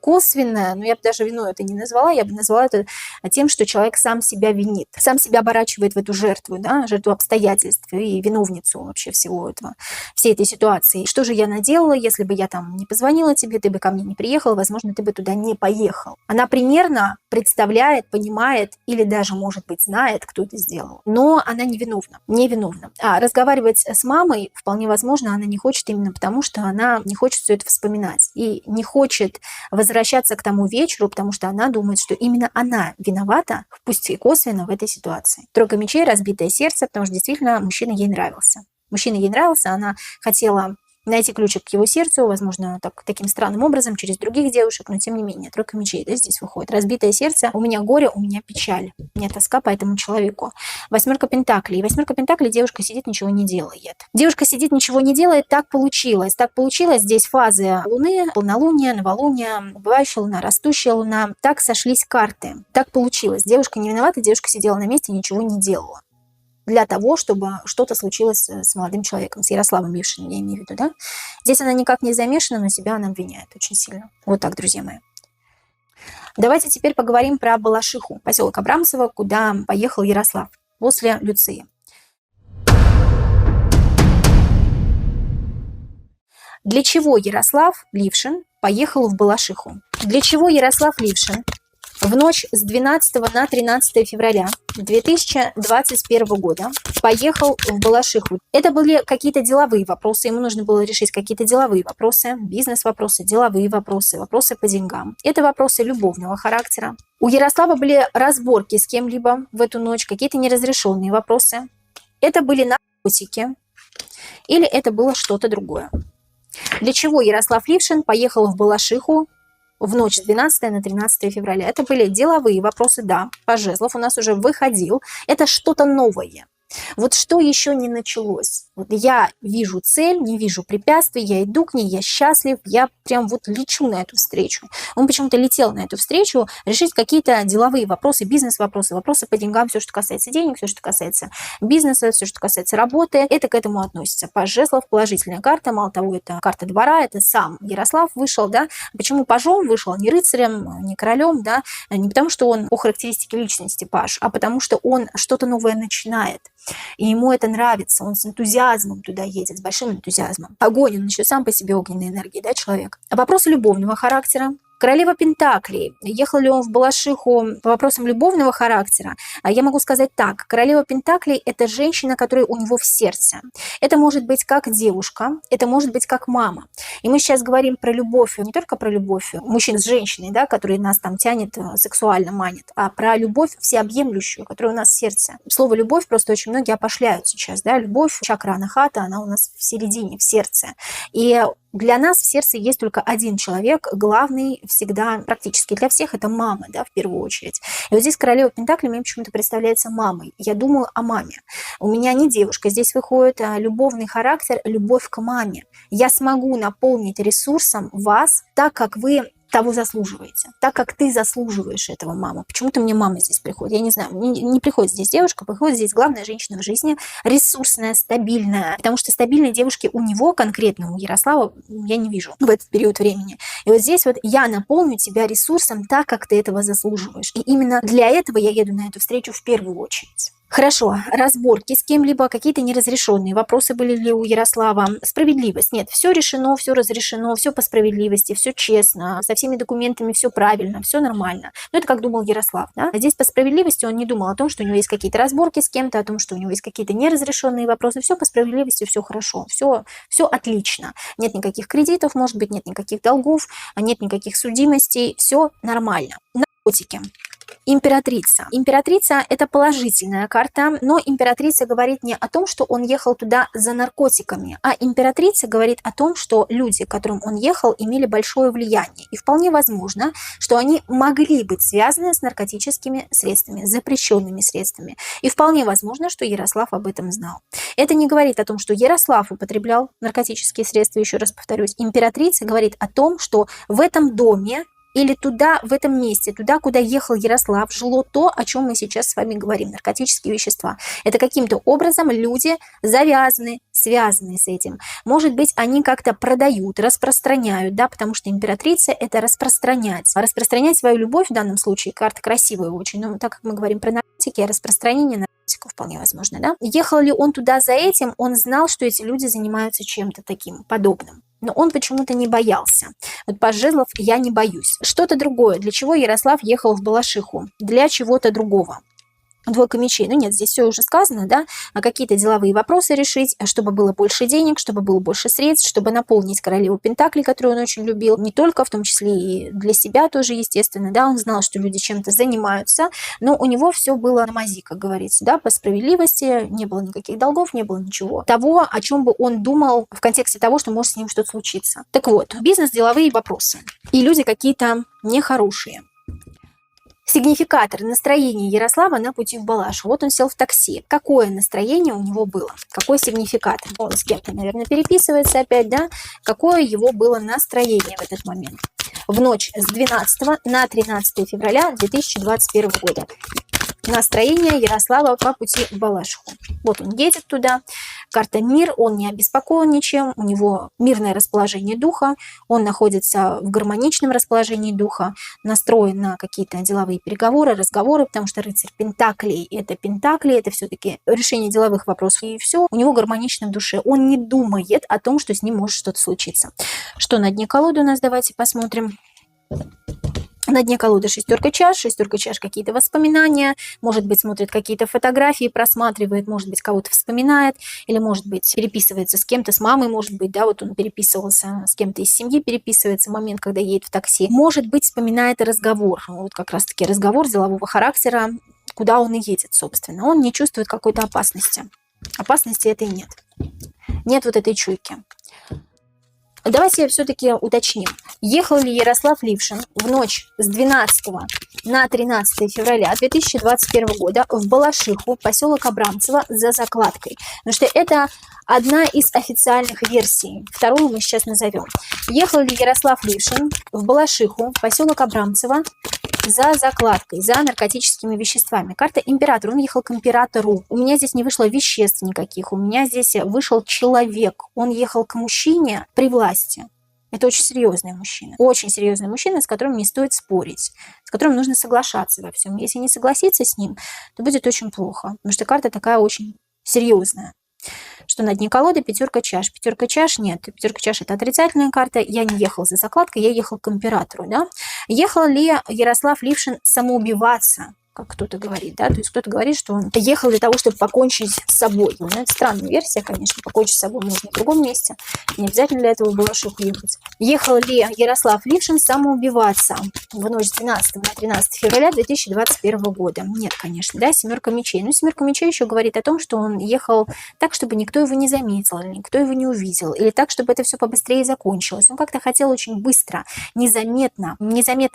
косвенное, но я бы даже вину это не назвала, я бы назвала это тем, что человек сам себя винит, сам себя оборачивает в эту жертву, да, жертву обстоятельств и виновницу вообще всего этого, всей этой ситуации. Что же я наделала, если бы я там не позвонила тебе, ты бы ко мне не приехал, возможно, ты бы туда не поехал. Она примерно представляет, понимает или даже, может быть, знает, кто это сделал, но она не виновна. А разговаривать с мамой, вполне возможно, она не хочет именно потому, что она не хочет все это вспоминать и не хочет возвращаться к тому вечеру, потому что она думает, что именно она виновата, пусть и косвенно, в этой ситуации. Тройка мечей, разбитое сердце, потому что действительно мужчина ей нравился. Она хотела найти ключик к его сердцу, возможно, таким странным образом, через других девушек, но тем не менее, тройка мечей, да, здесь выходит. Разбитое сердце, у меня горе, у меня печаль, у меня тоска по этому человеку. Восьмерка пентаклей. Восьмерка пентаклей, девушка сидит, ничего не делает. Девушка сидит, ничего не делает, так получилось. Так получилось, здесь фазы Луны, полнолуние, новолуние, убывающая Луна, растущая Луна. Так сошлись карты. Так получилось. Девушка не виновата, девушка сидела на месте, ничего не делала. Для того, чтобы что-то случилось с молодым человеком, с Ярославом Лившиным, я имею в виду, да? Здесь она никак не замешана, но себя она обвиняет очень сильно. Вот так, друзья мои. Давайте теперь поговорим про Балашиху, поселок Абрамцево, куда поехал Ярослав после Люции. Для чего Ярослав Лившин поехал в Балашиху? Для чего Ярослав Лившин в ночь с 12 на 13 февраля 2021 года поехал в Балашиху? Это были какие-то деловые вопросы, ему нужно было решить какие-то деловые вопросы, бизнес-вопросы, деловые вопросы, вопросы по деньгам. Это вопросы любовного характера. У Ярослава были разборки с кем-либо в эту ночь, какие-то неразрешенные вопросы. Это были наркотики или это было что-то другое. Для чего Ярослав Лившин поехал в Балашиху в ночь с 12 на 13 февраля? Это были деловые вопросы, да, по жезлов у нас уже выходил. Это что-то новое. Вот что еще не началось? Вот я вижу цель, не вижу препятствий, я иду к ней, я счастлив, я прям вот лечу на эту встречу. Он почему-то летел на эту встречу решить какие-то деловые вопросы, бизнес-вопросы, вопросы по деньгам, все, что касается денег, все, что касается бизнеса, все, что касается работы. Это к этому относится. По жезлов положительная карта, мало того, это карта двора, это сам Ярослав вышел, да. Почему пажом вышел, не рыцарем, не королем, да, не потому что он по характеристике личности паж, а потому что он что-то новое начинает. И ему это нравится, он с энтузиазмом туда едет, с большим энтузиазмом. Огонь, он еще сам по себе огненной энергии, да, человек. А вопросы любовного характера. Королева Пентаклей. Ехал ли он в Балашиху по вопросам любовного характера? Я могу сказать так. Королева Пентаклей – это женщина, которая у него в сердце. Это может быть как девушка, это может быть как мама. И мы сейчас говорим про любовь, не только про любовь мужчин с женщиной, да, которые нас там тянет, сексуально манит, а про любовь всеобъемлющую, которая у нас в сердце. Слово «любовь» просто очень многие опошляют сейчас. Да? Любовь, чакра анахата, она у нас в середине, в сердце. И для нас в сердце есть только один человек, главный всегда, практически для всех, это мама, да, в первую очередь. И вот здесь королева Пентаклей мне почему-то представляется мамой. Я думаю о маме. У меня не девушка, здесь выходит любовный характер, любовь к маме. Я смогу наполнить ресурсом вас так, как вы того заслуживаете, так как ты заслуживаешь этого, мама. Почему-то мне мама здесь приходит, я не знаю, не приходит здесь девушка, приходит здесь главная женщина в жизни, ресурсная, стабильная, потому что стабильной девушки у него, конкретно у Ярослава, я не вижу в этот период времени. И вот здесь вот я наполню тебя ресурсом так, как ты этого заслуживаешь. И именно для этого я еду на эту встречу в первую очередь. Хорошо, разборки с кем-либо, какие-то неразрешенные вопросы были ли у Ярослава? Справедливость. Нет, все решено, все разрешено, все по справедливости, все честно, со всеми документами все правильно, все нормально. Но это как думал Ярослав. Да? А здесь по справедливости он не думал о том, что у него есть какие-то разборки с кем-то, о том, что у него есть какие-то неразрешенные вопросы. Все по справедливости, все хорошо, все отлично. Нет никаких кредитов, может быть, нет никаких долгов, нет никаких судимостей, все нормально. Наркотики. Императрица. Императрица – это положительная карта, но императрица говорит не о том, что он ехал туда за наркотиками, а императрица говорит о том, что люди, к которым он ехал, имели большое влияние. И вполне возможно, что они могли быть связаны с наркотическими средствами, запрещенными средствами. И вполне возможно, что Ярослав об этом знал. Это не говорит о том, что Ярослав употреблял наркотические средства, еще раз повторюсь. Императрица говорит о том, что в этом доме или туда, в этом месте, туда, куда ехал Ярослав, жило то, о чем мы сейчас с вами говорим, наркотические вещества. Это каким-то образом люди завязаны, связаны с этим. Может быть, они как-то продают, распространяют, да, потому что императрица – это распространять. Распространять свою любовь в данном случае, карта красивая очень, но так как мы говорим про наркотики, распространение наркотиков вполне возможно, да. Ехал ли он туда за этим, он знал, что эти люди занимаются чем-то таким подобным. Но он почему-то не боялся. Вот по жезлов я не боюсь. Что-то другое. Для чего Ярослав ехал в Балашиху? Для чего-то другого. Двойка мечей. Ну нет, здесь все уже сказано, да, а какие-то деловые вопросы решить, чтобы было больше денег, чтобы было больше средств, чтобы наполнить королеву Пентаклей, которую он очень любил, не только, в том числе и для себя тоже, естественно, да, он знал, что люди чем-то занимаются, но у него все было на мази, как говорится, да, по справедливости, не было никаких долгов, не было ничего того, о чем бы он думал в контексте того, что может с ним что-то случиться. Так вот, бизнес, деловые вопросы. И люди какие-то нехорошие. Сигнификатор настроения Ярослава на пути в Балашиху. Вот он сел в такси. Какое настроение у него было? Какой сигнификатор? Он с кем-то, наверное, переписывается опять, да? Какое его было настроение в этот момент? В ночь с 12 на 13 февраля 2021 года. Настроение Ярослава по пути в Балашиху. Вот он едет туда. Карта мир, он не обеспокоен ничем, у него мирное расположение духа, он находится в гармоничном расположении духа, настроен на какие-то деловые переговоры, разговоры, потому что рыцарь Пентаклей – это все-таки решение деловых вопросов. И все, у него гармонично в душе. Он не думает о том, что с ним может что-то случиться. Что на дне колоды у нас? Давайте посмотрим. На дне колоды шестерка чаш какие-то воспоминания, может быть, смотрит какие-то фотографии, просматривает, может быть, кого-то вспоминает, или, может быть, переписывается с кем-то, с мамой, может быть, да, вот он переписывался с кем-то из семьи, переписывается в момент, когда едет в такси. Может быть, вспоминает разговор, вот как раз-таки разговор делового характера, куда он и едет, собственно. Он не чувствует какой-то опасности. Опасности этой нет. Нет вот этой чуйки. Давайте все-таки уточним. Ехал ли Ярослав Лившин в ночь с 12 на 13 февраля 2021 года в Балашиху, поселок Абрамцево, за закладкой? Потому что это одна из официальных версий. Вторую мы сейчас назовем. Ехал ли Ярослав Лившин в Балашиху, поселок Абрамцево, за закладкой, за наркотическими веществами? Карта император. Он ехал к императору. У меня здесь не вышло веществ никаких. У меня здесь вышел человек. Он ехал к мужчине при власти. Это очень серьезный мужчина. Очень серьезный мужчина, с которым не стоит спорить, с которым нужно соглашаться во всем. Если не согласиться с ним, то будет очень плохо. Потому что карта такая очень серьезная. Что на дне колоды пятерка чаш. Пятерка чаш нет. Пятерка чаш – это отрицательная карта. Я не ехал за закладкой, я ехал к императору. Да? Ехал ли Ярослав Лившин самоубиваться, как кто-то говорит, да, то есть кто-то говорит, что он ехал для того, чтобы покончить с собой. Ну, это странная версия, конечно, покончить с собой можно в другом месте, не обязательно для этого в Балашиху ехать. Ехал ли Ярослав Лившин самоубиваться в ночь с 12 на 13 февраля 2021 года? Нет, конечно, да, семерка мечей. Но семерка мечей еще говорит о том, что он ехал так, чтобы никто его не заметил, или никто его не увидел, или так, чтобы это все побыстрее закончилось. Он как-то хотел очень быстро, незаметно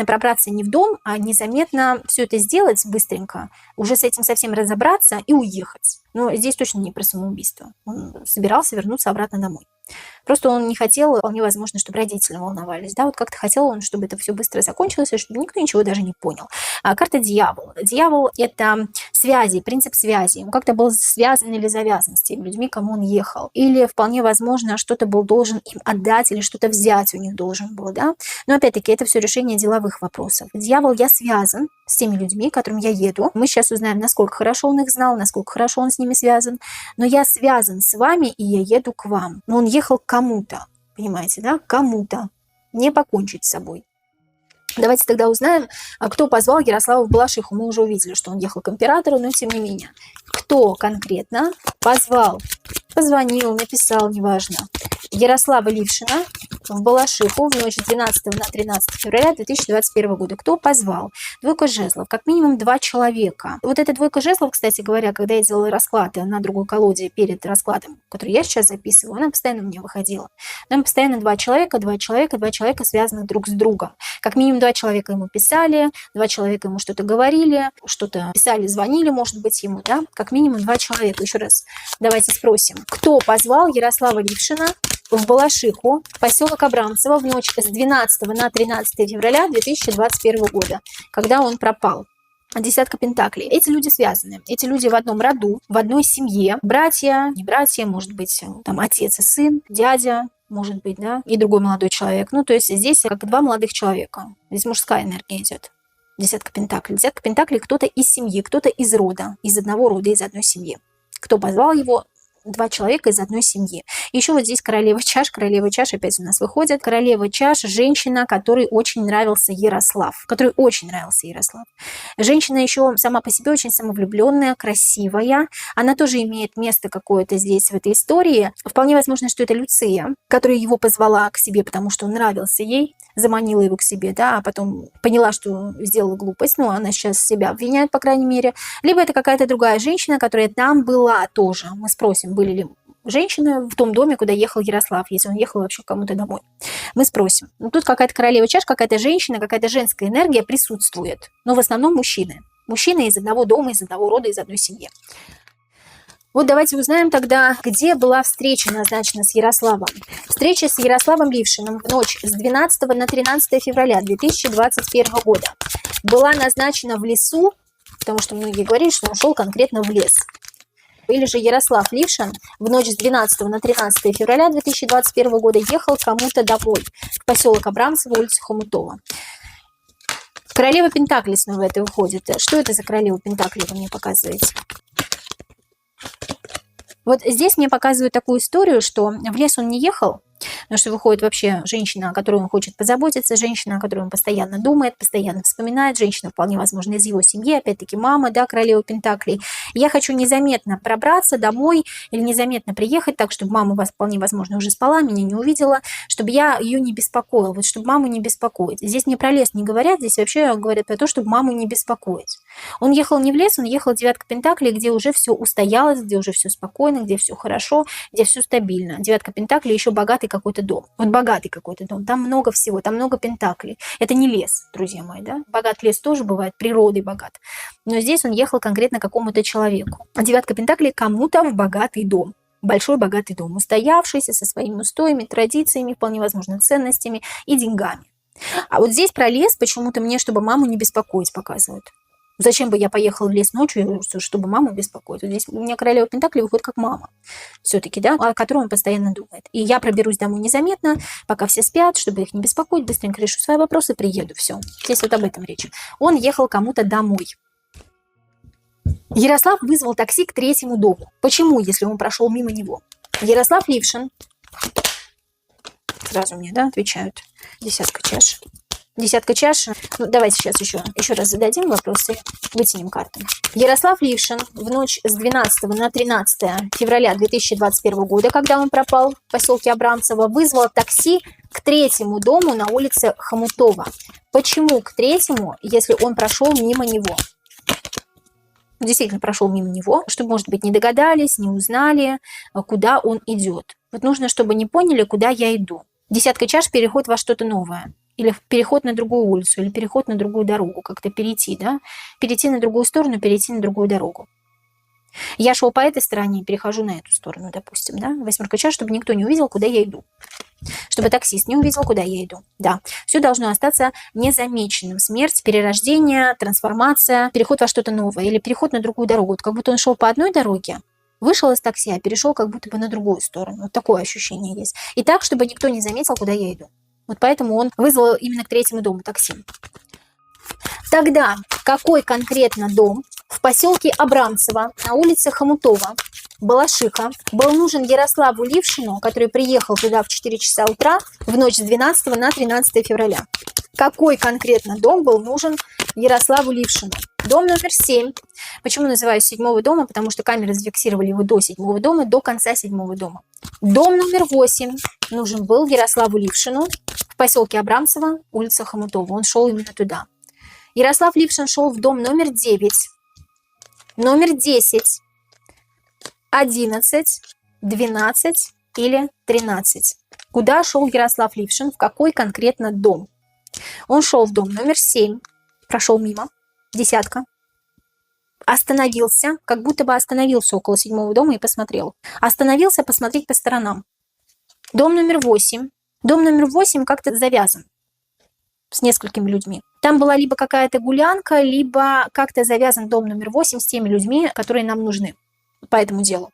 пробраться не в дом, а незаметно все это сделать быстренько, уже с этим совсем разобраться и уехать. Но здесь точно не про самоубийство. Он собирался вернуться обратно домой. Просто он не хотел, вполне возможно, чтобы родители волновались. Да? Вот как-то хотел он, чтобы это все быстро закончилось, и чтобы никто ничего даже не понял. Карта дьявол. Дьявол – это связи, принцип связи. Он как-то был связан или завязан с теми людьми, кому он ехал. Или вполне возможно, что-то был должен им отдать, или что-то взять у них должен был. Да? Но опять-таки, это все решение деловых вопросов. Дьявол, я связан с теми людьми, к которым я еду. Мы сейчас узнаем, насколько хорошо он их знал, насколько хорошо он с ними связан. Но я связан с вами, и я еду к вам. Но он ехал к кому-то, понимаете, да? Кому-то. Не покончить с собой. Давайте тогда узнаем, кто позвал Ярослава в Балашиху. Мы уже увидели, что он ехал к императору, но тем не менее. Кто конкретно позвал, позвонил, написал, неважно, Ярослава Лившина в Балашиху в ночь с 12 на 13 февраля 2021 года? Кто позвал? Двойка жезлов. Как минимум 2 человека. Вот эта двойка жезлов, кстати говоря, когда я делала расклады на другой колоде перед раскладом, который я сейчас записываю, она постоянно мне выходила. Там постоянно 2 человека, связанных друг с другом. Как минимум 2 человека ему писали, 2 человека ему что-то говорили, что-то писали, звонили, может быть, ему, да? Как минимум 2 человека. Еще раз давайте спросим, кто позвал Ярослава Лившина в Балашиху, поселок Абрамцево, в ночь с 12 на 13 февраля 2021 года, когда он пропал? Десятка пентаклей. Эти люди связаны. Эти люди в одном роду, в одной семье. Братья, не братья, может быть, там отец и сын, дядя, может быть, да, и другой молодой человек. Ну, то есть здесь как 2 молодых человека. Здесь мужская энергия идет. Десятка пентаклей. Десятка пентаклей кто-то из семьи, кто-то из рода, из одного рода, из одной семьи. Кто позвал его, два человека из одной семьи. Еще вот здесь королева чаш. Королева чаш опять у нас выходит. Королева чаш – женщина, которой очень нравился Ярослав. Женщина еще сама по себе очень самовлюбленная, красивая. Она тоже имеет место какое-то здесь в этой истории. Вполне возможно, что это Люция, которая его позвала к себе, потому что он нравился ей, заманила его к себе, да, а потом поняла, что сделала глупость, но она сейчас себя обвиняет, по крайней мере. Либо это какая-то другая женщина, которая там была тоже. Мы спросим, были ли женщины в том доме, куда ехал Ярослав, если он ехал вообще к кому-то домой. Мы спросим. Ну, тут какая-то королева чаш, какая-то женщина, какая-то женская энергия присутствует. Но в основном мужчины. Мужчины из одного дома, из одного рода, из одной семьи. Вот давайте узнаем тогда, где была встреча назначена с Ярославом. Встреча с Ярославом Лившиным в ночь с 12 на 13 февраля 2021 года была назначена в лесу, потому что многие говорили, что он шел конкретно в лес. Или же Ярослав Лившин в ночь с 12 на 13 февраля 2021 года ехал кому-то домой в поселок Абрамцево, улица Хомутова. Королева Пентаклей снова это выходит. Что это за королева Пентаклей, вы мне показываете? Вот здесь мне показывают такую историю, что в лес он не ехал, потому что выходит вообще женщина, о которой он хочет позаботиться, женщина, о которой он постоянно думает, постоянно вспоминает, женщина, вполне возможно, из его семьи, опять-таки мама, да, королева Пентаклей. Я хочу незаметно пробраться домой или незаметно приехать так, чтобы мама вас, вполне возможно, уже спала, меня не увидела, чтобы я ее не беспокоила, вот чтобы маму не беспокоить. Здесь мне про лес не говорят, здесь вообще говорят про то, чтобы маму не беспокоить. Он ехал не в лес, он ехал в девятка Пентаклей, где уже все устоялось, где уже все спокойно, где все хорошо, где все стабильно. Девятка Пентаклей еще богатый какой-то дом. Вот богатый какой-то дом. Там много всего, там много Пентаклей. Это не лес, друзья мои, да? Богат лес тоже бывает, природой богат. Но здесь он ехал конкретно какому-то человеку. А девятка Пентаклей кому-то в богатый дом. Большой богатый дом, устоявшийся со своими устоями, традициями, вполне возможно, ценностями и деньгами. А вот здесь про лес почему-то мне, чтобы маму не беспокоить, показывают. Зачем бы я поехала в лес ночью, чтобы маму беспокоить? Вот здесь у меня королева Пентаклей выходит как мама. Все-таки, да, о которой он постоянно думает. И я проберусь домой незаметно, пока все спят, чтобы их не беспокоить, быстренько решу свои вопросы, приеду. Все. Здесь вот об этом речь. Он ехал кому-то домой. Ярослав вызвал такси к третьему дому. Почему, если он прошел мимо него? Ярослав Лившин. Сразу мне, да, отвечают. Десятка чаш. Десятка чаш. Ну, давайте сейчас еще раз зададим вопросы, вытянем карты. Ярослав Лившин в ночь с 12 на 13 февраля 2021 года, когда он пропал в поселке Абрамцево, вызвал такси к третьему дому на улице Хомутова. Почему к третьему, если он прошел мимо него? Действительно прошел мимо него, чтобы, может быть, не догадались, не узнали, куда он идет. Вот нужно, чтобы не поняли, куда я иду. Десятка чаш – переход во что-то новое. Или переход на другую улицу, или переход на другую дорогу, как-то перейти, да? Перейти на другую сторону, перейти на другую дорогу. Я шел по этой стороне, перехожу на эту сторону, допустим, да? Восьмерка чаш, чтобы никто не увидел, куда я иду. Чтобы таксист не увидел, куда я иду. Да, все должно остаться незамеченным. Смерть, перерождение, трансформация, переход во что-то новое или переход на другую дорогу. Вот как будто он шел по одной дороге, вышел из такси, а перешел как будто бы на другую сторону. Вот такое ощущение есть. И так, чтобы никто не заметил, куда я иду. Вот поэтому он вызвал именно к третьему дому такси. Тогда какой конкретно дом в поселке Абрамцево на улице Хомутова, Балашиха, был нужен Ярославу Лившину, который приехал туда в 4 часа утра в ночь с 12 на 13 февраля? Какой конкретно дом был нужен Ярославу Лившину? Дом номер 7. Почему называю 7-го дома? Потому что камеры зафиксировали его до 7-го дома, до конца 7-го дома. Дом номер 8 нужен был Ярославу Лившину в поселке Абрамцево, улица Хомутова. Он шел именно туда. Ярослав Лившин шел в дом номер 9, номер 10, 11, 12 или 13. Куда шел Ярослав Лившин? В какой конкретно дом? Он шел в дом номер 7, прошел мимо, десятка, остановился, как будто бы остановился около 7-го дома и посмотрел. Остановился посмотреть по сторонам. Дом номер 8. Дом номер 8 как-то завязан с несколькими людьми. Там была либо какая-то гулянка, либо как-то завязан дом номер 8 с теми людьми, которые нам нужны по этому делу.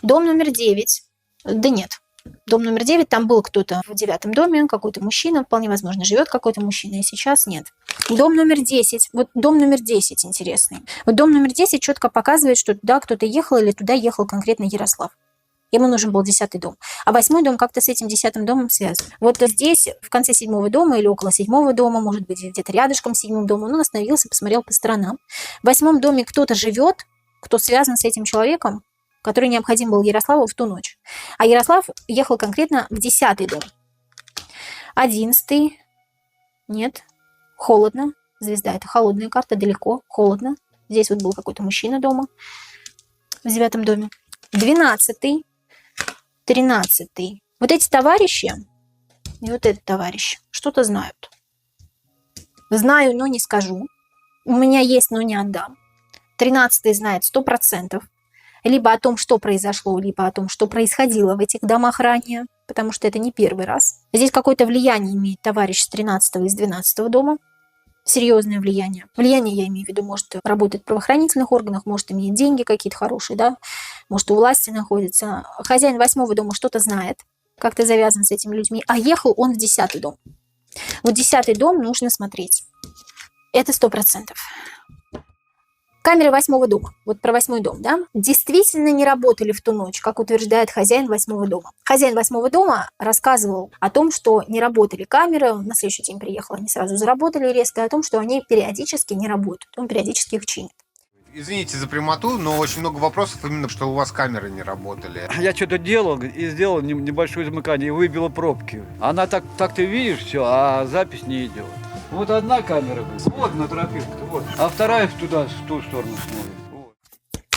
Дом номер 9. Да нет, Дом номер 9, там был кто-то в 9-м доме, какой-то мужчина, вполне возможно, живет какой-то мужчина, и сейчас нет. Дом номер 10, вот дом номер 10 интересный. Вот дом номер 10 четко показывает, что туда кто-то ехал или туда ехал конкретно Ярослав. Ему нужен был 10-й дом. А 8-й дом как-то с этим 10-м домом связан. Вот здесь, в конце 7-го дома или около 7-го дома, может быть, где-то рядышком с 7-м домом, он остановился, посмотрел по сторонам. В 8-м доме кто-то живет, кто связан с этим человеком, который необходим был Ярославу в ту ночь. А Ярослав ехал конкретно в 10-й дом. 11-й. Нет. Холодно. Звезда – это холодная карта, далеко, холодно. Здесь вот был какой-то мужчина дома в 9-м доме. 12-й. 13-й. Вот эти товарищи и вот этот товарищ что-то знают. Знаю, но не скажу. У меня есть, но не отдам. 13-й знает 100%. Либо о том, что произошло, либо о том, что происходило в этих домах ранее, потому что это не первый раз. Здесь какое-то влияние имеет товарищ с 13-го и с 12-го дома. Серьезное влияние. Влияние, я имею в виду, может работать в правоохранительных органах, может иметь деньги какие-то хорошие, да, может у власти находится. Хозяин 8-го дома что-то знает, как-то завязан с этими людьми, а ехал он в 10-й дом. Вот 10-й дом нужно смотреть. Это 100%. Камеры 8-го дома, вот про 8-й дом, да, действительно не работали в ту ночь, как утверждает хозяин 8-го дома. Хозяин 8-го дома рассказывал о том, что не работали камеры, на следующий день приехал, они сразу заработали резко, о том, что они периодически не работают, он периодически их чинит. Извините за прямоту, но очень много вопросов именно, что у вас камеры не работали. Я что-то делал и сделал небольшое замыкание, и выбило пробки. Она так ты видишь все, а запись не идет. Вот одна камера, вот на тропинке, вот, а вторая туда, в ту сторону смотрит. Вот.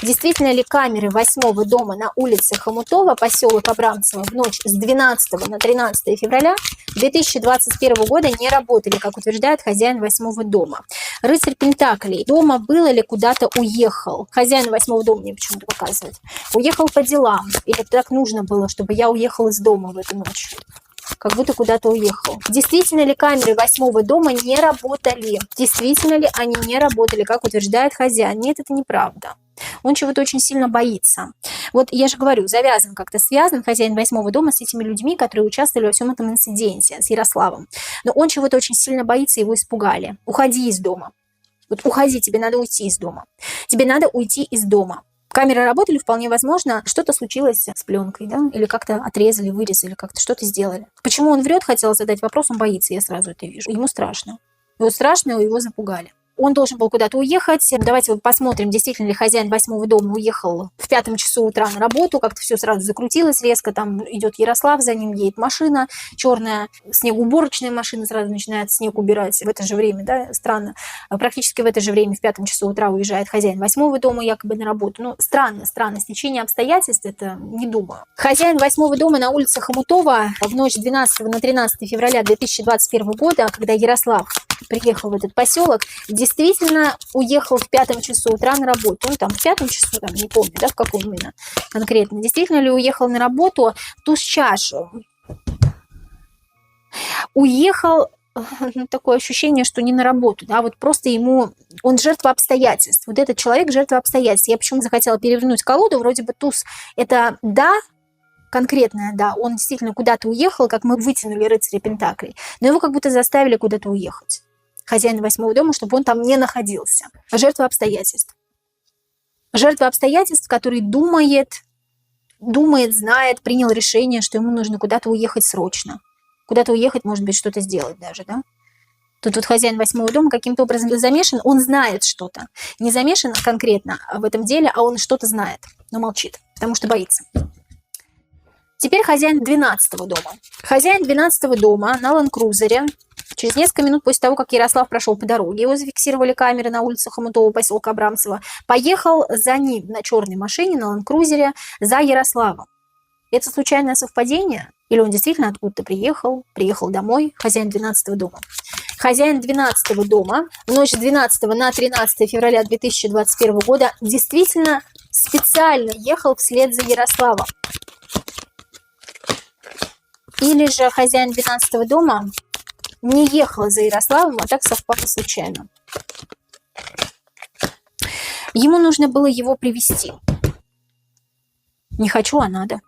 Действительно ли камеры 8-го дома на улице Хомутова, поселок Абрамцево, в ночь с 12 на 13 февраля 2021 года не работали, как утверждает хозяин 8-го дома? Рыцарь Пентаклей. Дома был или куда-то уехал? Хозяин 8-го дома мне почему-то показывает. Уехал по делам. Или так нужно было, чтобы я уехал из дома в эту ночь? Как будто куда-то уехал. Действительно ли камеры 8-го дома не работали? Действительно ли они не работали, как утверждает хозяин? Нет, это неправда. Он чего-то очень сильно боится. Вот я же говорю, завязан как-то связан хозяин 8-го дома с этими людьми, которые участвовали во всем этом инциденте, с Ярославом. Но он чего-то очень сильно боится, его испугали. Уходи из дома. Вот уходи, тебе надо уйти из дома. Тебе надо уйти из дома. Камеры работали, вполне возможно, что-то случилось с пленкой, да, или как-то отрезали, вырезали, как-то что-то сделали. Почему он врет, хотел задать вопрос, он боится, я сразу это вижу. Ему страшно. Его страшно, его запугали. Он должен был куда-то уехать. Давайте посмотрим, действительно ли хозяин 8-го дома уехал в 5 часу утра на работу. Как-то все сразу закрутилось резко. Там идет Ярослав, за ним едет машина черная, снегоуборочная машина, сразу начинает снег убирать в это же время. Да? Странно. Практически в это же время, в 5 часу утра, уезжает хозяин 8-го дома якобы на работу. Ну, странно. Стечение обстоятельств, это не думаю. Хозяин 8-го дома на улице Хомутова в ночь 12 на 13 февраля 2021 года, когда Ярослав приехал в этот поселок, действительно уехал в 5 часу утра на работу. Ну, там в 5 часу, там, не помню, да, в каком именно конкретно. Действительно ли уехал на работу, туз чашу. Уехал, такое ощущение, что не на работу, да, вот просто ему, он жертва обстоятельств. Вот этот человек жертва обстоятельств. Я почему захотела перевернуть колоду, вроде бы туз это да, конкретное, да, он действительно куда-то уехал, как мы вытянули рыцаря Пентаклей, но его как будто заставили куда-то уехать. Хозяин 8-го дома, чтобы он там не находился. Жертва обстоятельств. Жертва обстоятельств, который думает, знает, принял решение, что ему нужно куда-то уехать срочно. Куда-то уехать, может быть, что-то сделать даже, да? Тут вот хозяин 8-го дома каким-то образом замешан, он знает что-то. Не замешан конкретно в этом деле, а он что-то знает, но молчит, потому что боится. Теперь хозяин 12-го дома. Хозяин 12-го дома на ленд-крузере. Через несколько минут после того, как Ярослав прошел по дороге, его зафиксировали камеры на улице Хомутова, поселка Абрамцево, поехал за ним на черной машине, на ленд-крузере, за Ярославом. Это случайное совпадение? Или он действительно откуда-то приехал домой, хозяин 12-го дома? Хозяин 12-го дома в ночь с 12 на 13 февраля 2021 года действительно специально ехал вслед за Ярославом. Или же хозяин 12-го дома не ехал за Ярославом, а так совпало случайно. Ему нужно было его привести. Не хочу, а надо.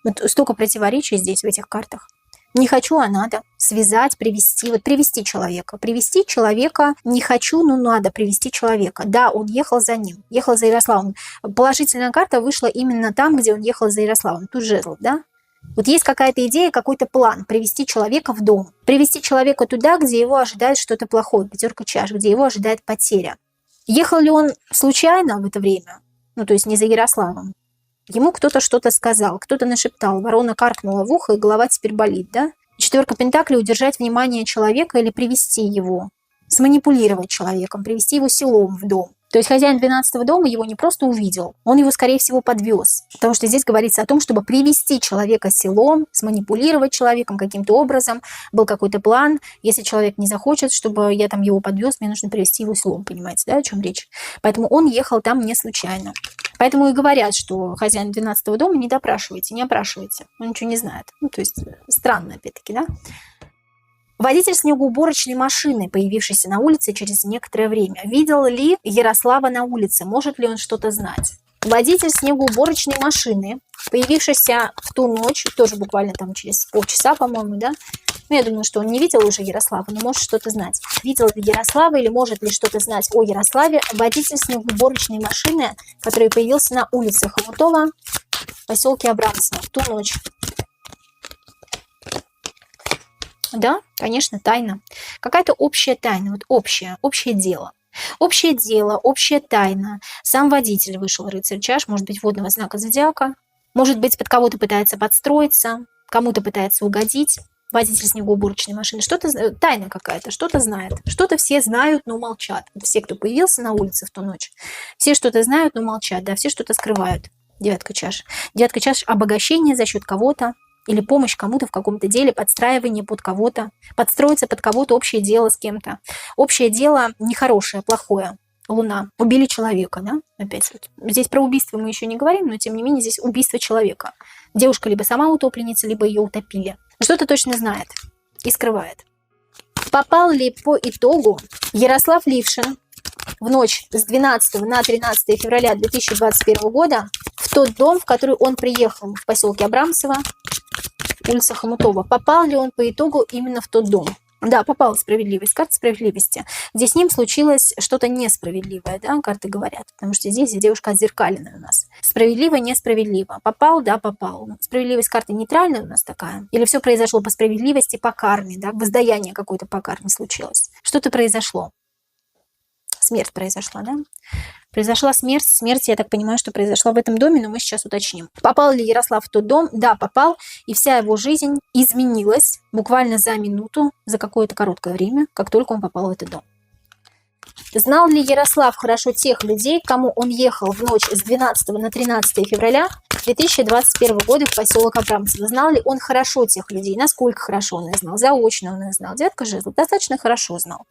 Вот столько противоречий здесь в этих картах. Не хочу, а надо. Связать, привести. Вот привести человека. Привести человека не хочу, но надо привести человека. Да, он ехал за ним. Ехал за Ярославом. Положительная карта вышла именно там, где он ехал за Ярославом. Тут жезл, да? Вот есть какая-то идея, какой-то план. Привести человека в дом. Привести человека туда, где его ожидает что-то плохое. Пятерка чаш, где его ожидает потеря. Ехал ли он случайно в это время? Ну, то есть не за Ярославом. Ему кто-то что-то сказал, кто-то нашептал, ворона каркнула в ухо, и голова теперь болит, да? Четверка пентаклей – удержать внимание человека или привести его, сманипулировать человеком, привести его силом в дом. То есть хозяин 12-го дома его не просто увидел, он его, скорее всего, подвез. Потому что здесь говорится о том, чтобы привести человека силом, сманипулировать человеком каким-то образом. Был какой-то план. Если человек не захочет, чтобы я там его подвез, мне нужно привести его силом, понимаете, да, о чем речь? Поэтому он ехал там не случайно. Поэтому и говорят, что хозяин 12-го дома не допрашивайте, не опрашивайте. Он ничего не знает. Ну, то есть странно, опять-таки, да? Водитель снегоуборочной машины, появившийся на улице через некоторое время. Видел ли Ярослава на улице? Может ли он что-то знать? Водитель снегоуборочной машины, появившийся в ту ночь, тоже буквально там через полчаса, по-моему, да? Ну, я думаю, что он не видел уже Ярослава, но может что-то знать. Видел ли Ярослава или может ли что-то знать о Ярославе водитель снегоуборочной машины, который появился на улице Хомутова в поселке Абрамцево в ту ночь? Да, конечно, тайна. Какая-то общая тайна, вот общее дело. Общее дело, общая тайна. Сам водитель вышел, рыцарь чаш, может быть, водного знака зодиака. Может быть, под кого-то пытается подстроиться, кому-то пытается угодить. Водитель снегоуборочной машины. Что-то, тайна какая-то, что-то знает. Что-то все знают, но молчат. Вот все, кто появился на улице в ту ночь, все что-то знают, но молчат, да, все что-то скрывают. Девятка чаш. Девятка чаш – обогащение за счет кого-то, или помощь кому-то в каком-то деле, подстраивание под кого-то, подстроиться под кого-то, общее дело с кем-то. Общее дело нехорошее, плохое. Луна. Убили человека, да? Опять вот. Здесь про убийство мы еще не говорим, но тем не менее здесь убийство человека. Девушка либо сама утопленница, либо ее утопили. Что-то точно знает и скрывает. Попал ли по итогу Ярослав Лившин в ночь с 12 на 13 февраля 2021 года в тот дом, в который он приехал в поселке Абрамцево, улица Хомутова? Попал ли он по итогу именно в тот дом? Да, попала справедливость, карта справедливости. Где с ним случилось что-то несправедливое, да, карты говорят. Потому что здесь девушка отзеркаленная у нас. Справедливо, несправедливо. Попал, да, попал. Справедливость карты нейтральная у нас такая. Или все произошло по справедливости, по карме, да, воздаяние какое-то по карме случилось. Что-то произошло. Смерть произошла, да? Произошла смерть. Смерть, я так понимаю, что произошла в этом доме, но мы сейчас уточним. Попал ли Ярослав в тот дом? Да, попал. И вся его жизнь изменилась буквально за минуту, за какое-то короткое время, как только он попал в этот дом. Знал ли Ярослав хорошо тех людей, к кому он ехал в ночь с 12 на 13 февраля 2021 года в поселок Абрамцево? Знал ли он хорошо тех людей? Насколько хорошо он их знал? Заочно он их знал. Девятка жезлов достаточно хорошо знал.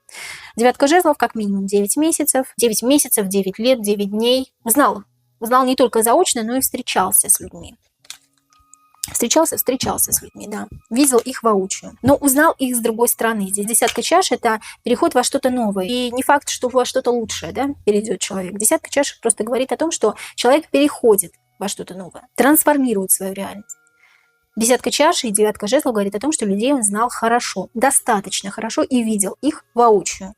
Девятка жезлов как минимум 9 месяцев. 9 месяцев, 9 лет, 9 дней. Знал. Знал не только заочно, но и встречался с людьми. Встречался с людьми, да. Видел их воочию. Но узнал их с другой стороны. Здесь десятка чаш – это переход во что-то новое. И не факт, что во что-то лучшее, да, перейдет человек. Десятка чаш просто говорит о том, что человек переходит во что-то новое, трансформирует свою реальность. Десятка чаш и девятка жезлов говорит о том, что людей он знал хорошо, достаточно хорошо и видел их воочию.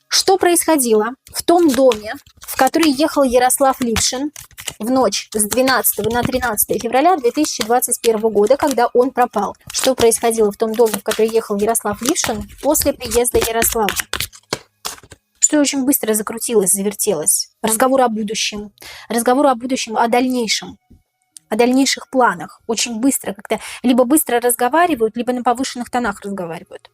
Что происходило в том доме, в который ехал Ярослав Лившин в ночь с 12 на 13 февраля 2021 года, когда он пропал? Что происходило в том доме, в который ехал Ярослав Лившин после приезда Ярослава? Что очень быстро закрутилось, завертелось. Разговор о будущем, о дальнейшем, о дальнейших планах. Очень быстро как-то либо быстро разговаривают, либо на повышенных тонах разговаривают.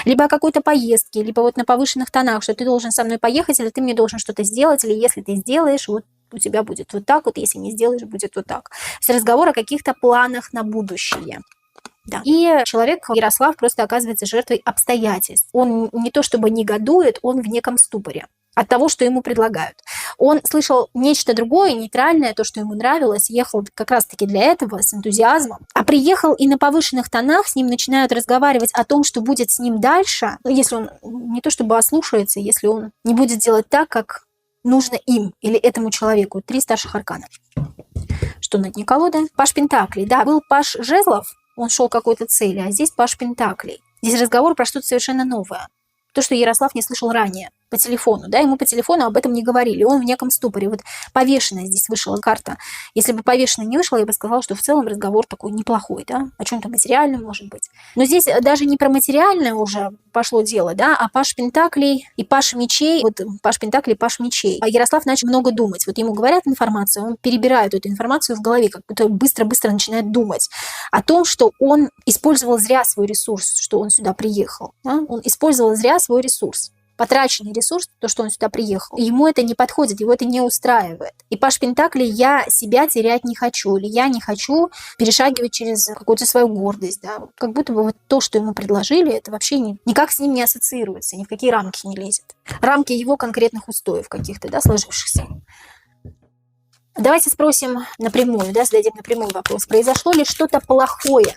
Либо о какой-то поездке, либо вот на повышенных тонах, что ты должен со мной поехать, или ты мне должен что-то сделать, или если ты сделаешь, вот у тебя будет вот так вот, если не сделаешь, будет вот так. То есть разговор о каких-то планах на будущее. Да. И человек, Ярослав, просто оказывается жертвой обстоятельств. Он не то чтобы негодует, он в неком ступоре от того, что ему предлагают. Он слышал нечто другое, нейтральное, то, что ему нравилось, ехал как раз-таки для этого, с энтузиазмом, а приехал и на повышенных тонах с ним начинают разговаривать о том, что будет с ним дальше, если он не то чтобы ослушается, если он не будет делать так, как нужно им или этому человеку. 3 старших аркана. Что на дне колоды? Паш Пентаклей. Да, был Паш Жезлов, он шел к какой-то цели, а здесь Паш Пентаклей. Здесь разговор про что-то совершенно новое. То, что Ярослав не слышал ранее по телефону, да, ему по телефону об этом не говорили, он в неком ступоре. Вот повешенная здесь вышла карта. Если бы повешенная не вышла, я бы сказала, что в целом разговор такой неплохой, да, о чем-то материальном, может быть. Но здесь даже не про материальное уже пошло дело, да, а Паш Пентаклей и Паш Мечей, вот Паш Пентаклей, Паш Мечей. А Ярослав начал много думать. Вот ему говорят информацию, он перебирает эту информацию в голове, как будто быстро-быстро начинает думать о том, что он использовал зря свой ресурс, что он сюда приехал. Да? Он использовал зря свой ресурс. Потраченный ресурс, то, что он сюда приехал, ему это не подходит, его это не устраивает. И Паш Пентаклей, я себя терять не хочу, или я не хочу перешагивать через какую-то свою гордость. Да? Как будто бы вот то, что ему предложили, это вообще никак с ним не ассоциируется, ни в какие рамки не лезет. Рамки его конкретных устоев каких-то, да, сложившихся. Давайте спросим напрямую, да, зададим напрямую вопрос. Произошло ли что-то плохое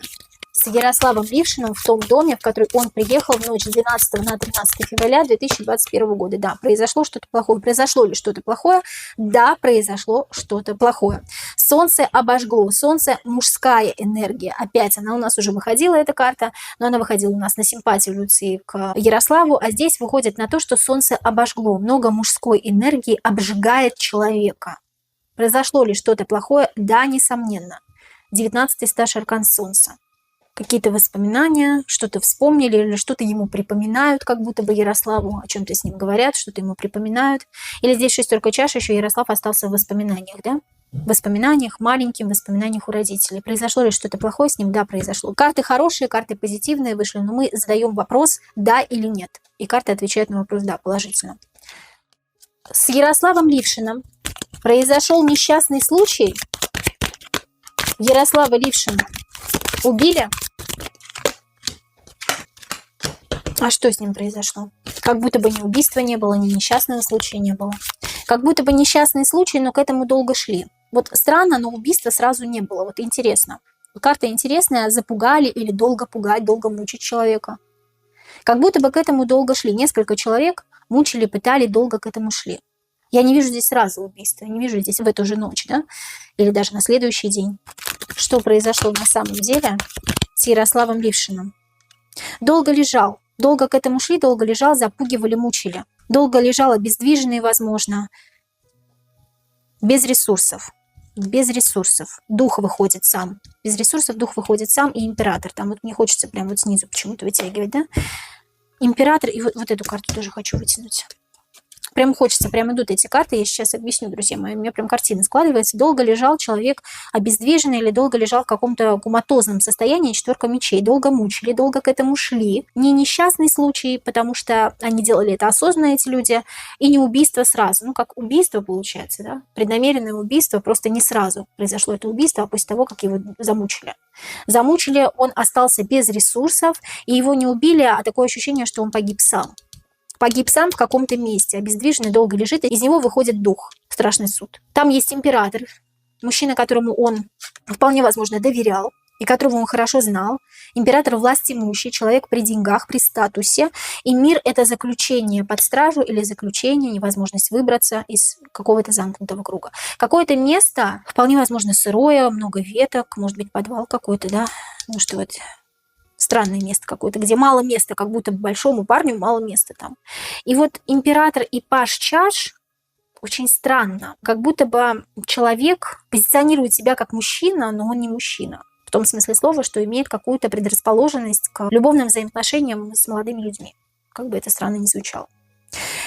с Ярославом Лившиным в том доме, в который он приехал в ночь с 12 на 13 февраля 2021 года? Да, произошло что-то плохое. Произошло ли что-то плохое? Да, произошло что-то плохое. Солнце обожгло. Солнце – мужская энергия. Опять она у нас уже выходила, эта карта, но она выходила у нас на симпатию Люции к Ярославу, а здесь выходит на то, что солнце обожгло. Много мужской энергии обжигает человека. Произошло ли что-то плохое? Да, несомненно. 19-й старший аркан Солнца. Какие-то воспоминания, что-то вспомнили или что-то ему припоминают, как будто бы Ярославу, о чем-то с ним говорят, что-то ему припоминают. Или здесь шестерка чаш, еще Ярослав остался в воспоминаниях, да? В воспоминаниях, маленьким воспоминаниях у родителей. Произошло ли что-то плохое с ним? Да, произошло. Карты хорошие, карты позитивные вышли, но мы задаем вопрос «да» или «нет». И карты отвечают на вопрос «да», положительно. С Ярославом Лившиным произошел несчастный случай. Ярослава Лившина убили. А что с ним произошло? Как будто бы ни убийства не было, ни несчастного случая не было. Как будто бы несчастный случай, но к этому долго шли. Вот странно, но убийства сразу не было. Вот интересно. Карта интересная, запугали или долго пугать, долго мучить человека. Как будто бы к этому долго шли. Несколько человек мучили, пытали, долго к этому шли. Я не вижу здесь сразу убийства, я не вижу здесь в эту же ночь, да? Или даже на следующий день. Что произошло на самом деле с Ярославом Лившиным? Долго лежал, долго к этому шли, долго лежал, запугивали, мучили. Долго лежал обездвиженный, возможно, без ресурсов. Без ресурсов. Дух выходит сам. Без ресурсов дух выходит сам и император. Там вот мне хочется прямо вот снизу почему-то вытягивать, да? Император, и вот эту карту тоже хочу вытянуть. Прям хочется, прям идут эти карты, я сейчас объясню, друзья мои, у меня прям картина складывается. Долго лежал человек обездвиженный или долго лежал в каком-то коматозном состоянии, четверка мечей. Долго мучили, долго к этому шли. Не несчастный случай, потому что они делали это осознанно, эти люди, и не убийство сразу. Ну, как убийство получается, да? Преднамеренное убийство, просто не сразу произошло это убийство, а после того, как его замучили. Замучили, он остался без ресурсов, и его не убили, а такое ощущение, что он погиб сам. Погиб сам в каком-то месте, обездвиженный, долго лежит, и из него выходит дух, страшный суд. Там есть император, мужчина, которому он вполне возможно доверял, и которого он хорошо знал. Император властимущий, человек при деньгах, при статусе. И мир – это заключение под стражу или заключение, невозможность выбраться из какого-то замкнутого круга. Какое-то место, вполне возможно, сырое, много веток, может быть, подвал какой-то, да, ну что вот... Странное место какое-то, где мало места, как будто большому парню мало места там. И вот император и паш чаш очень странно. Как будто бы человек позиционирует себя как мужчина, но он не мужчина. В том смысле слова, что имеет какую-то предрасположенность к любовным взаимоотношениям с молодыми людьми. Как бы это странно ни звучало.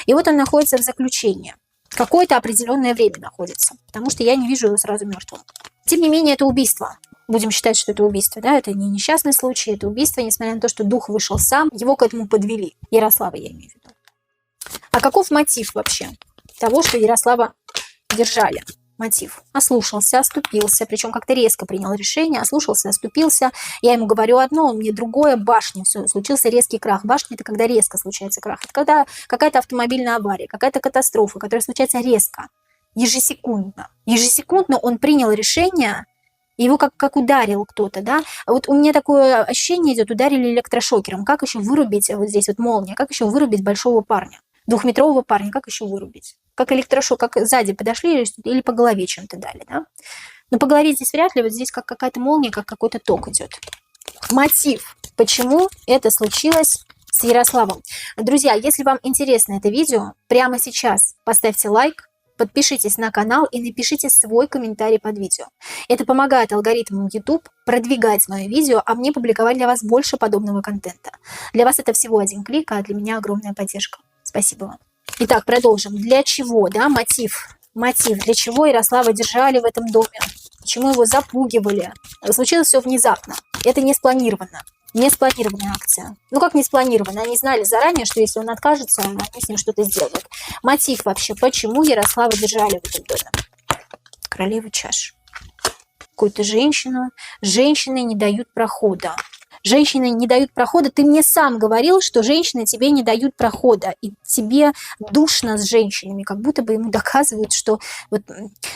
И вот он находится в заключении. Какое-то определенное время находится, потому что я не вижу его сразу мертвым. Тем не менее, это убийство. Будем считать, что это убийство, да, это не несчастный случай, это убийство, несмотря на то, что дух вышел сам, его к этому подвели. Ярослава я имею в виду. А каков мотив вообще того, что Ярослава держали? Мотив. Ослушался, оступился, причем как-то резко принял решение, ослушался, оступился. Я ему говорю одно, он мне другое, башня, все, случился резкий крах. Башня – это когда резко случается крах, это когда какая-то автомобильная авария, какая-то катастрофа, которая случается резко, ежесекундно. Ежесекундно он принял решение, его как ударил кто-то, да. Вот у меня такое ощущение идет, ударили электрошокером. Как еще вырубить, вот здесь вот молния, как еще вырубить большого парня? Двухметрового парня, как еще вырубить? Как электрошок, как сзади подошли или по голове чем-то дали, да? Но по голове здесь вряд ли, вот здесь как какая-то молния, как какой-то ток идет. Мотив, почему это случилось с Ярославом. Друзья, если вам интересно это видео, прямо сейчас поставьте лайк, подпишитесь на канал и напишите свой комментарий под видео. Это помогает алгоритмам YouTube продвигать мое видео, а мне публиковать для вас больше подобного контента. Для вас это всего один клик, а для меня огромная поддержка. Спасибо вам. Итак, продолжим. Для чего, да, мотив, для чего Ярослава держали в этом доме? Почему его запугивали? Случилось все внезапно. Это не спланировано. Не спланированная акция. Ну как не спланированная? Они знали заранее, что если он откажется, они с ним что-то сделают. Мотив вообще, почему Ярослава держали в этом доме? Королева чаш. Какую-то женщину. Женщины не дают прохода. Женщины не дают прохода. Ты мне сам говорил, что женщины тебе не дают прохода. И тебе душно с женщинами. Как будто бы ему доказывают, что... Вот,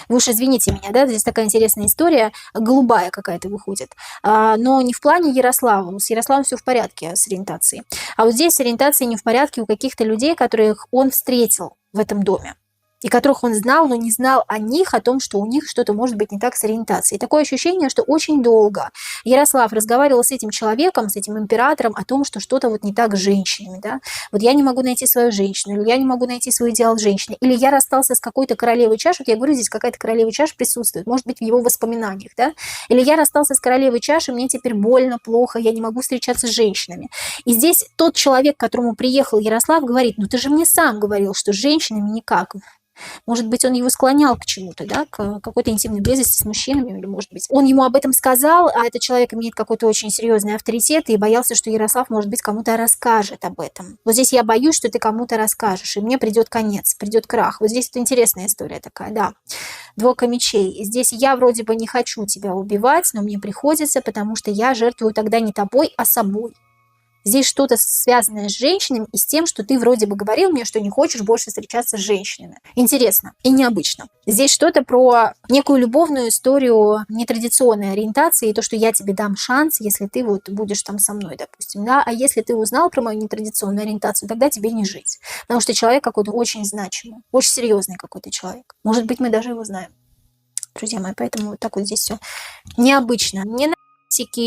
вы уж извините меня, да, здесь такая интересная история. Голубая какая-то выходит. Но не в плане Ярослава. С Ярославом все в порядке с ориентацией. А вот здесь с ориентацией не в порядке у каких-то людей, которых он встретил в этом доме. И которых он знал, но не знал о них, о том, что у них что-то может быть не так с ориентацией. Такое ощущение, что очень долго Ярослав разговаривал с этим человеком, с этим императором о том, что что-то вот не так с женщинами. Да? Вот я не могу найти свою женщину, или я не могу найти свой идеал женщины, или я расстался с какой-то королевой чаш. Вот я говорю, здесь какая-то королева чаш присутствует, может быть, в его воспоминаниях. Да? Или я расстался с королевой чаш, и мне теперь больно, плохо, я не могу встречаться с женщинами. И здесь тот человек, к которому приехал Ярослав, говорит, ну ты же мне сам говорил, что с женщинами никак. Может быть, он его склонял к чему-то, да, к какой-то интимной близости с мужчинами, или, может быть, он ему об этом сказал, а этот человек имеет какой-то очень серьезный авторитет и боялся, что Ярослав, может быть, кому-то расскажет об этом. Вот здесь я боюсь, что ты кому-то расскажешь, и мне придет конец, придет крах. Вот здесь это интересная история такая, да. Двойка мечей. Здесь я вроде бы не хочу тебя убивать, но мне приходится, потому что я жертвую тогда не тобой, а собой. Здесь что-то связанное с женщинами и с тем, что ты вроде бы говорил мне, что не хочешь больше встречаться с женщинами. Интересно и необычно. Здесь что-то про некую любовную историю нетрадиционной ориентации и то, что я тебе дам шанс, если ты вот будешь там со мной, допустим. Да? А если ты узнал про мою нетрадиционную ориентацию, тогда тебе не жить. Потому что человек какой-то очень значимый, очень серьезный какой-то человек. Может быть, мы даже его знаем. Друзья мои, поэтому вот так вот здесь все необычно.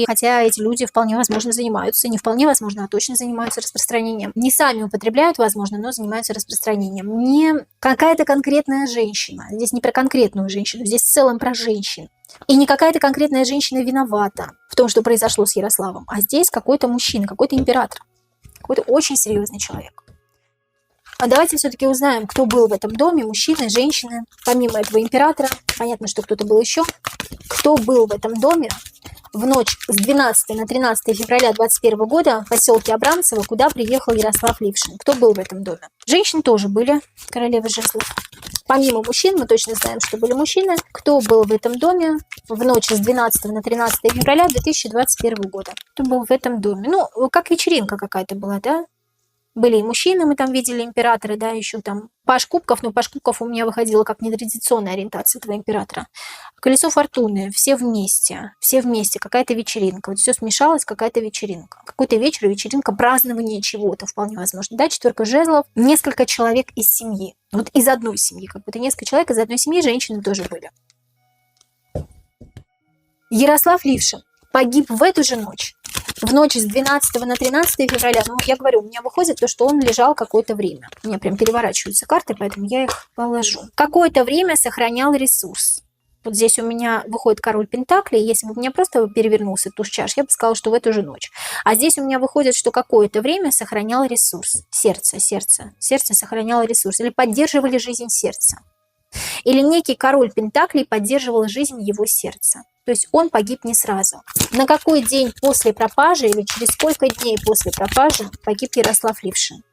Хотя эти люди вполне возможно занимаются, не вполне возможно, а точно занимаются распространением. Не сами употребляют, возможно, но занимаются распространением. Не какая-то конкретная женщина, здесь не про конкретную женщину, здесь в целом про женщин. И не какая-то конкретная женщина виновата в том, что произошло с Ярославом, а здесь какой-то мужчина, какой-то император, какой-то очень серьезный человек. А давайте все-таки узнаем, кто был в этом доме, мужчины, женщины, помимо этого императора, понятно, что кто-то был еще, кто был в этом доме в ночь с 12 на 13 февраля 2021 года в поселке Абрамцево, куда приехал Ярослав Лившин. Кто был в этом доме? Женщины тоже были, королевы жезлов. Помимо мужчин, мы точно знаем, что были мужчины. Кто был в этом доме в ночь с 12 на 13 февраля 2021 года? Кто был в этом доме? Ну, как вечеринка какая-то была, да? Были и мужчины, мы там видели императоры, да, еще там Паш Кубков, но Паш Кубков у меня выходила как нетрадиционная ориентация этого императора. Колесо фортуны, все вместе, какая-то вечеринка. Вот все смешалось, какая-то вечеринка. Какой-то вечер, вечеринка, празднование чего-то, вполне возможно. Да, четверка жезлов, несколько человек из семьи. Вот из одной семьи, как будто несколько человек из одной семьи, женщины тоже были. Ярослав Лившин погиб в эту же ночь. В ночь с 12 на 13 февраля, ну, я говорю, у меня выходит то, что он лежал какое-то время. У меня прям переворачиваются карты, поэтому я их положу. Какое-то время сохранял ресурс. Вот здесь у меня выходит король пентаклей. Если бы у меня просто перевернулся туз чаш, я бы сказала, что в эту же ночь. А здесь у меня выходит, что какое-то время сохранял ресурс. Сердце сохраняло ресурс. Или поддерживали жизнь сердца. Или некий король пентаклей поддерживал жизнь его сердца. То есть он погиб не сразу. На какой день после пропажи или через сколько дней после пропажи погиб Ярослав Лившин?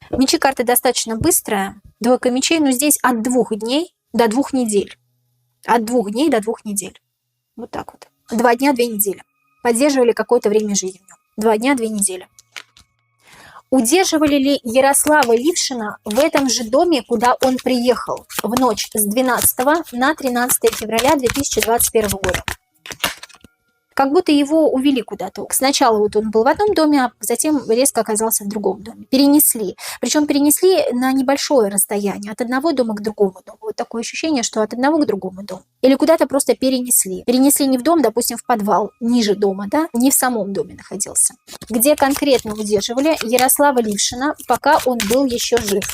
Мечи карты достаточно быстрая. Двойка мечей, но здесь от 2 дней до 2 недель. От 2 дней до 2 недель. Вот так вот. 2 дня, 2 недели. Поддерживали какое-то время жизни в нем. 2 дня, 2 недели. Удерживали ли Ярослава Лившина в этом же доме, куда он приехал в ночь с 12 на 13 февраля 2021 года? Как будто его увели куда-то. Сначала вот он был в одном доме, а затем резко оказался в другом доме. Перенесли. Причем перенесли на небольшое расстояние, от одного дома к другому дому. Вот такое ощущение, что от одного к другому дому. Или куда-то просто перенесли. Перенесли не в дом, допустим, в подвал, ниже дома, да, не в самом доме находился. Где конкретно удерживали Ярослава Лившина, пока он был еще жив.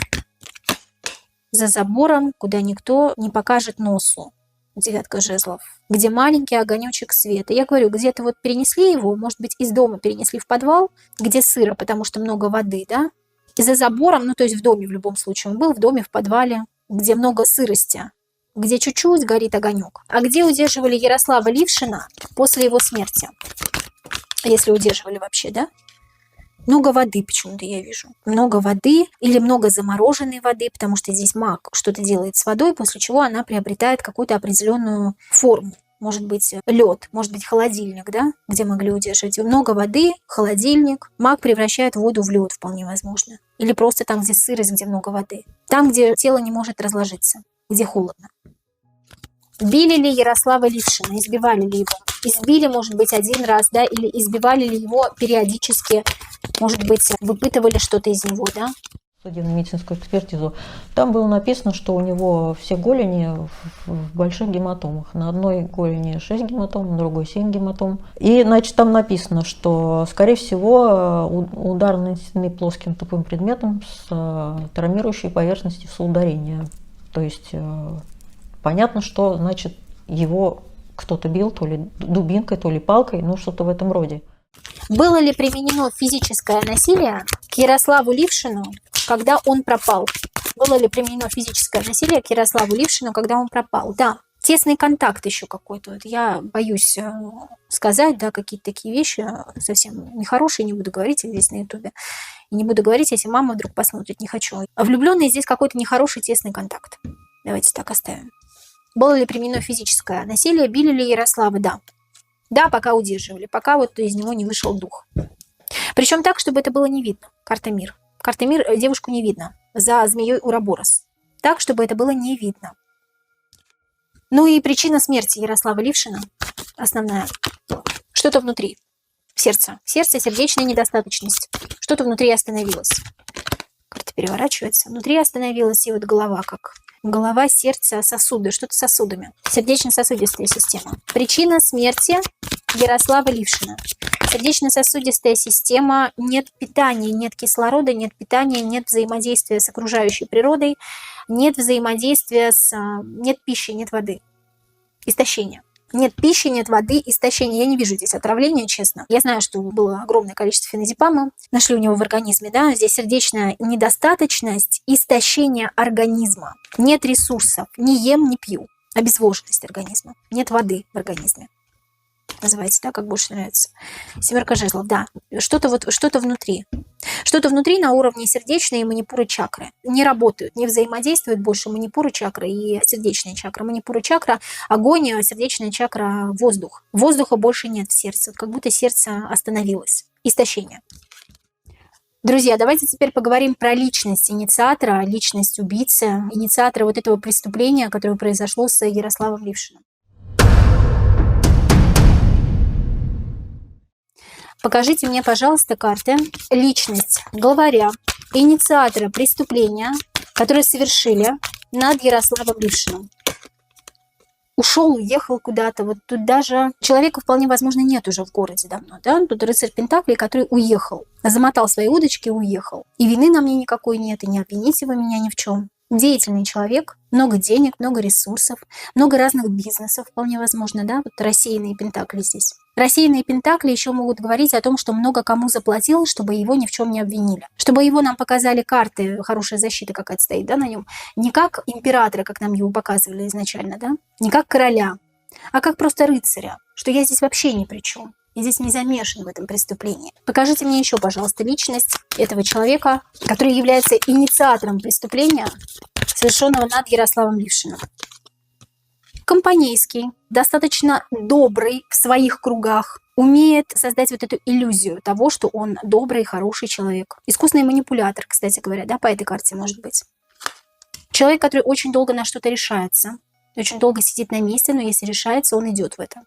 За забором, куда никто не покажет носу. 9 жезлов, где маленький огонечек света. Я говорю, где-то вот перенесли его, может быть, из дома перенесли в подвал, где сыро, потому что много воды, да? И за забором, ну, то есть в доме в любом случае, он был в доме, в подвале, где много сырости, где чуть-чуть горит огонек. А где удерживали Ярослава Лившина после его смерти? Если удерживали вообще, да? Много воды почему-то я вижу. Много воды или много замороженной воды, потому что здесь маг что-то делает с водой, после чего она приобретает какую-то определенную форму. Может быть, лед, может быть, холодильник, да, где могли удерживать. Много воды, холодильник. Маг превращает воду в лед, вполне возможно. Или просто там, где сырость, где много воды. Там, где тело не может разложиться, где холодно. Били ли Ярослава Лившина, избивали ли его? Избили, может быть, один раз, да, или избивали ли его периодически, может быть, выпытывали что-то из него, да? Судебно-медицинскую экспертизу. Там было написано, что у него все голени в больших гематомах. На одной голени 6 гематом, на другой 7 гематом. И, значит, там написано, что, скорее всего, удар нанесены плоским тупым предметом с травмирующей поверхностью соударения. То есть понятно, что, значит, его кто-то бил, то ли дубинкой, то ли палкой, ну что-то в этом роде. Было ли применено физическое насилие к Ярославу Лившину, когда он пропал? Было ли применено физическое насилие к Ярославу Лившину, когда он пропал? Да. Тесный контакт еще какой-то. Я боюсь сказать, да, какие-то такие вещи совсем нехорошие, не буду говорить здесь на ютубе. И не буду говорить, если мама вдруг посмотрит, не хочу. А влюбленные здесь какой-то нехороший тесный контакт. Давайте так оставим. Было ли применено физическое насилие? Били ли Ярослава? Да. Да, пока удерживали, пока вот из него не вышел дух. Причем так, чтобы это было не видно. Карта Мир. Карта Мир, девушку не видно. За змеей Ураборос. Так, чтобы это было не видно. Ну и причина смерти Ярослава Лившина, основная. Что-то внутри. Сердце. Сердце, сердечная недостаточность. Что-то внутри остановилось. Карта переворачивается. Внутри остановилась, и вот голова как... Голова, сердце, сосуды, что-то с сосудами. Сердечно-сосудистая система. Причина смерти Ярослава Лившина. Сердечно-сосудистая система. Нет питания, нет кислорода, нет питания, нет взаимодействия с окружающей природой, нет взаимодействия с... Нет пищи, нет воды. Истощение. Нет пищи, нет воды, истощение. Я не вижу здесь отравления, честно. Я знаю, что было огромное количество феназепама. Нашли у него в организме, да. Здесь сердечная недостаточность, истощение организма. Нет ресурсов. Не ем, не пью. Обезвоженность организма. Нет воды в организме. Называется, да, как больше нравится. 7 жезлов, да. Что-то внутри. Что-то внутри на уровне сердечной и манипуры чакры. Не работают, не взаимодействуют больше манипуры чакры и сердечная чакра. Манипуры чакра – огонь, сердечная чакра – воздух. Воздуха больше нет в сердце, как будто сердце остановилось. Истощение. Друзья, давайте теперь поговорим про личность инициатора, личность убийцы, инициатора вот этого преступления, которое произошло с Ярославом Лившиным. Покажите мне, пожалуйста, карты. Личность главаря, инициатора преступления, которое совершили над Ярославом Лившиным. Ушел, уехал куда-то. Вот тут даже человека вполне возможно нет уже в городе давно. Да? Тут рыцарь Пентаклей, который уехал. Замотал свои удочки и уехал. И вины на мне никакой нет, и не обвините вы меня ни в чем. Деятельный человек, много денег, много ресурсов, много разных бизнесов, вполне возможно, да, вот рассеянные пентакли здесь. Рассеянные пентакли еще могут говорить о том, что много кому заплатил, чтобы его ни в чем не обвинили. Чтобы его нам показали карты, хорошая защита какая-то стоит, да, на нем. Не как императора, как нам его показывали изначально, да, не как короля, а как просто рыцаря, что я здесь вообще ни при чем. Я здесь не замешан в этом преступлении. Покажите мне еще, пожалуйста, личность этого человека, который является инициатором преступления, совершенного над Ярославом Лившиным. Компанейский, достаточно добрый в своих кругах, умеет создать вот эту иллюзию того, что он добрый, хороший человек. Искусный манипулятор, кстати говоря, да, по этой карте может быть. Человек, который очень долго на что-то решается, очень долго сидит на месте, но если решается, он идет в это.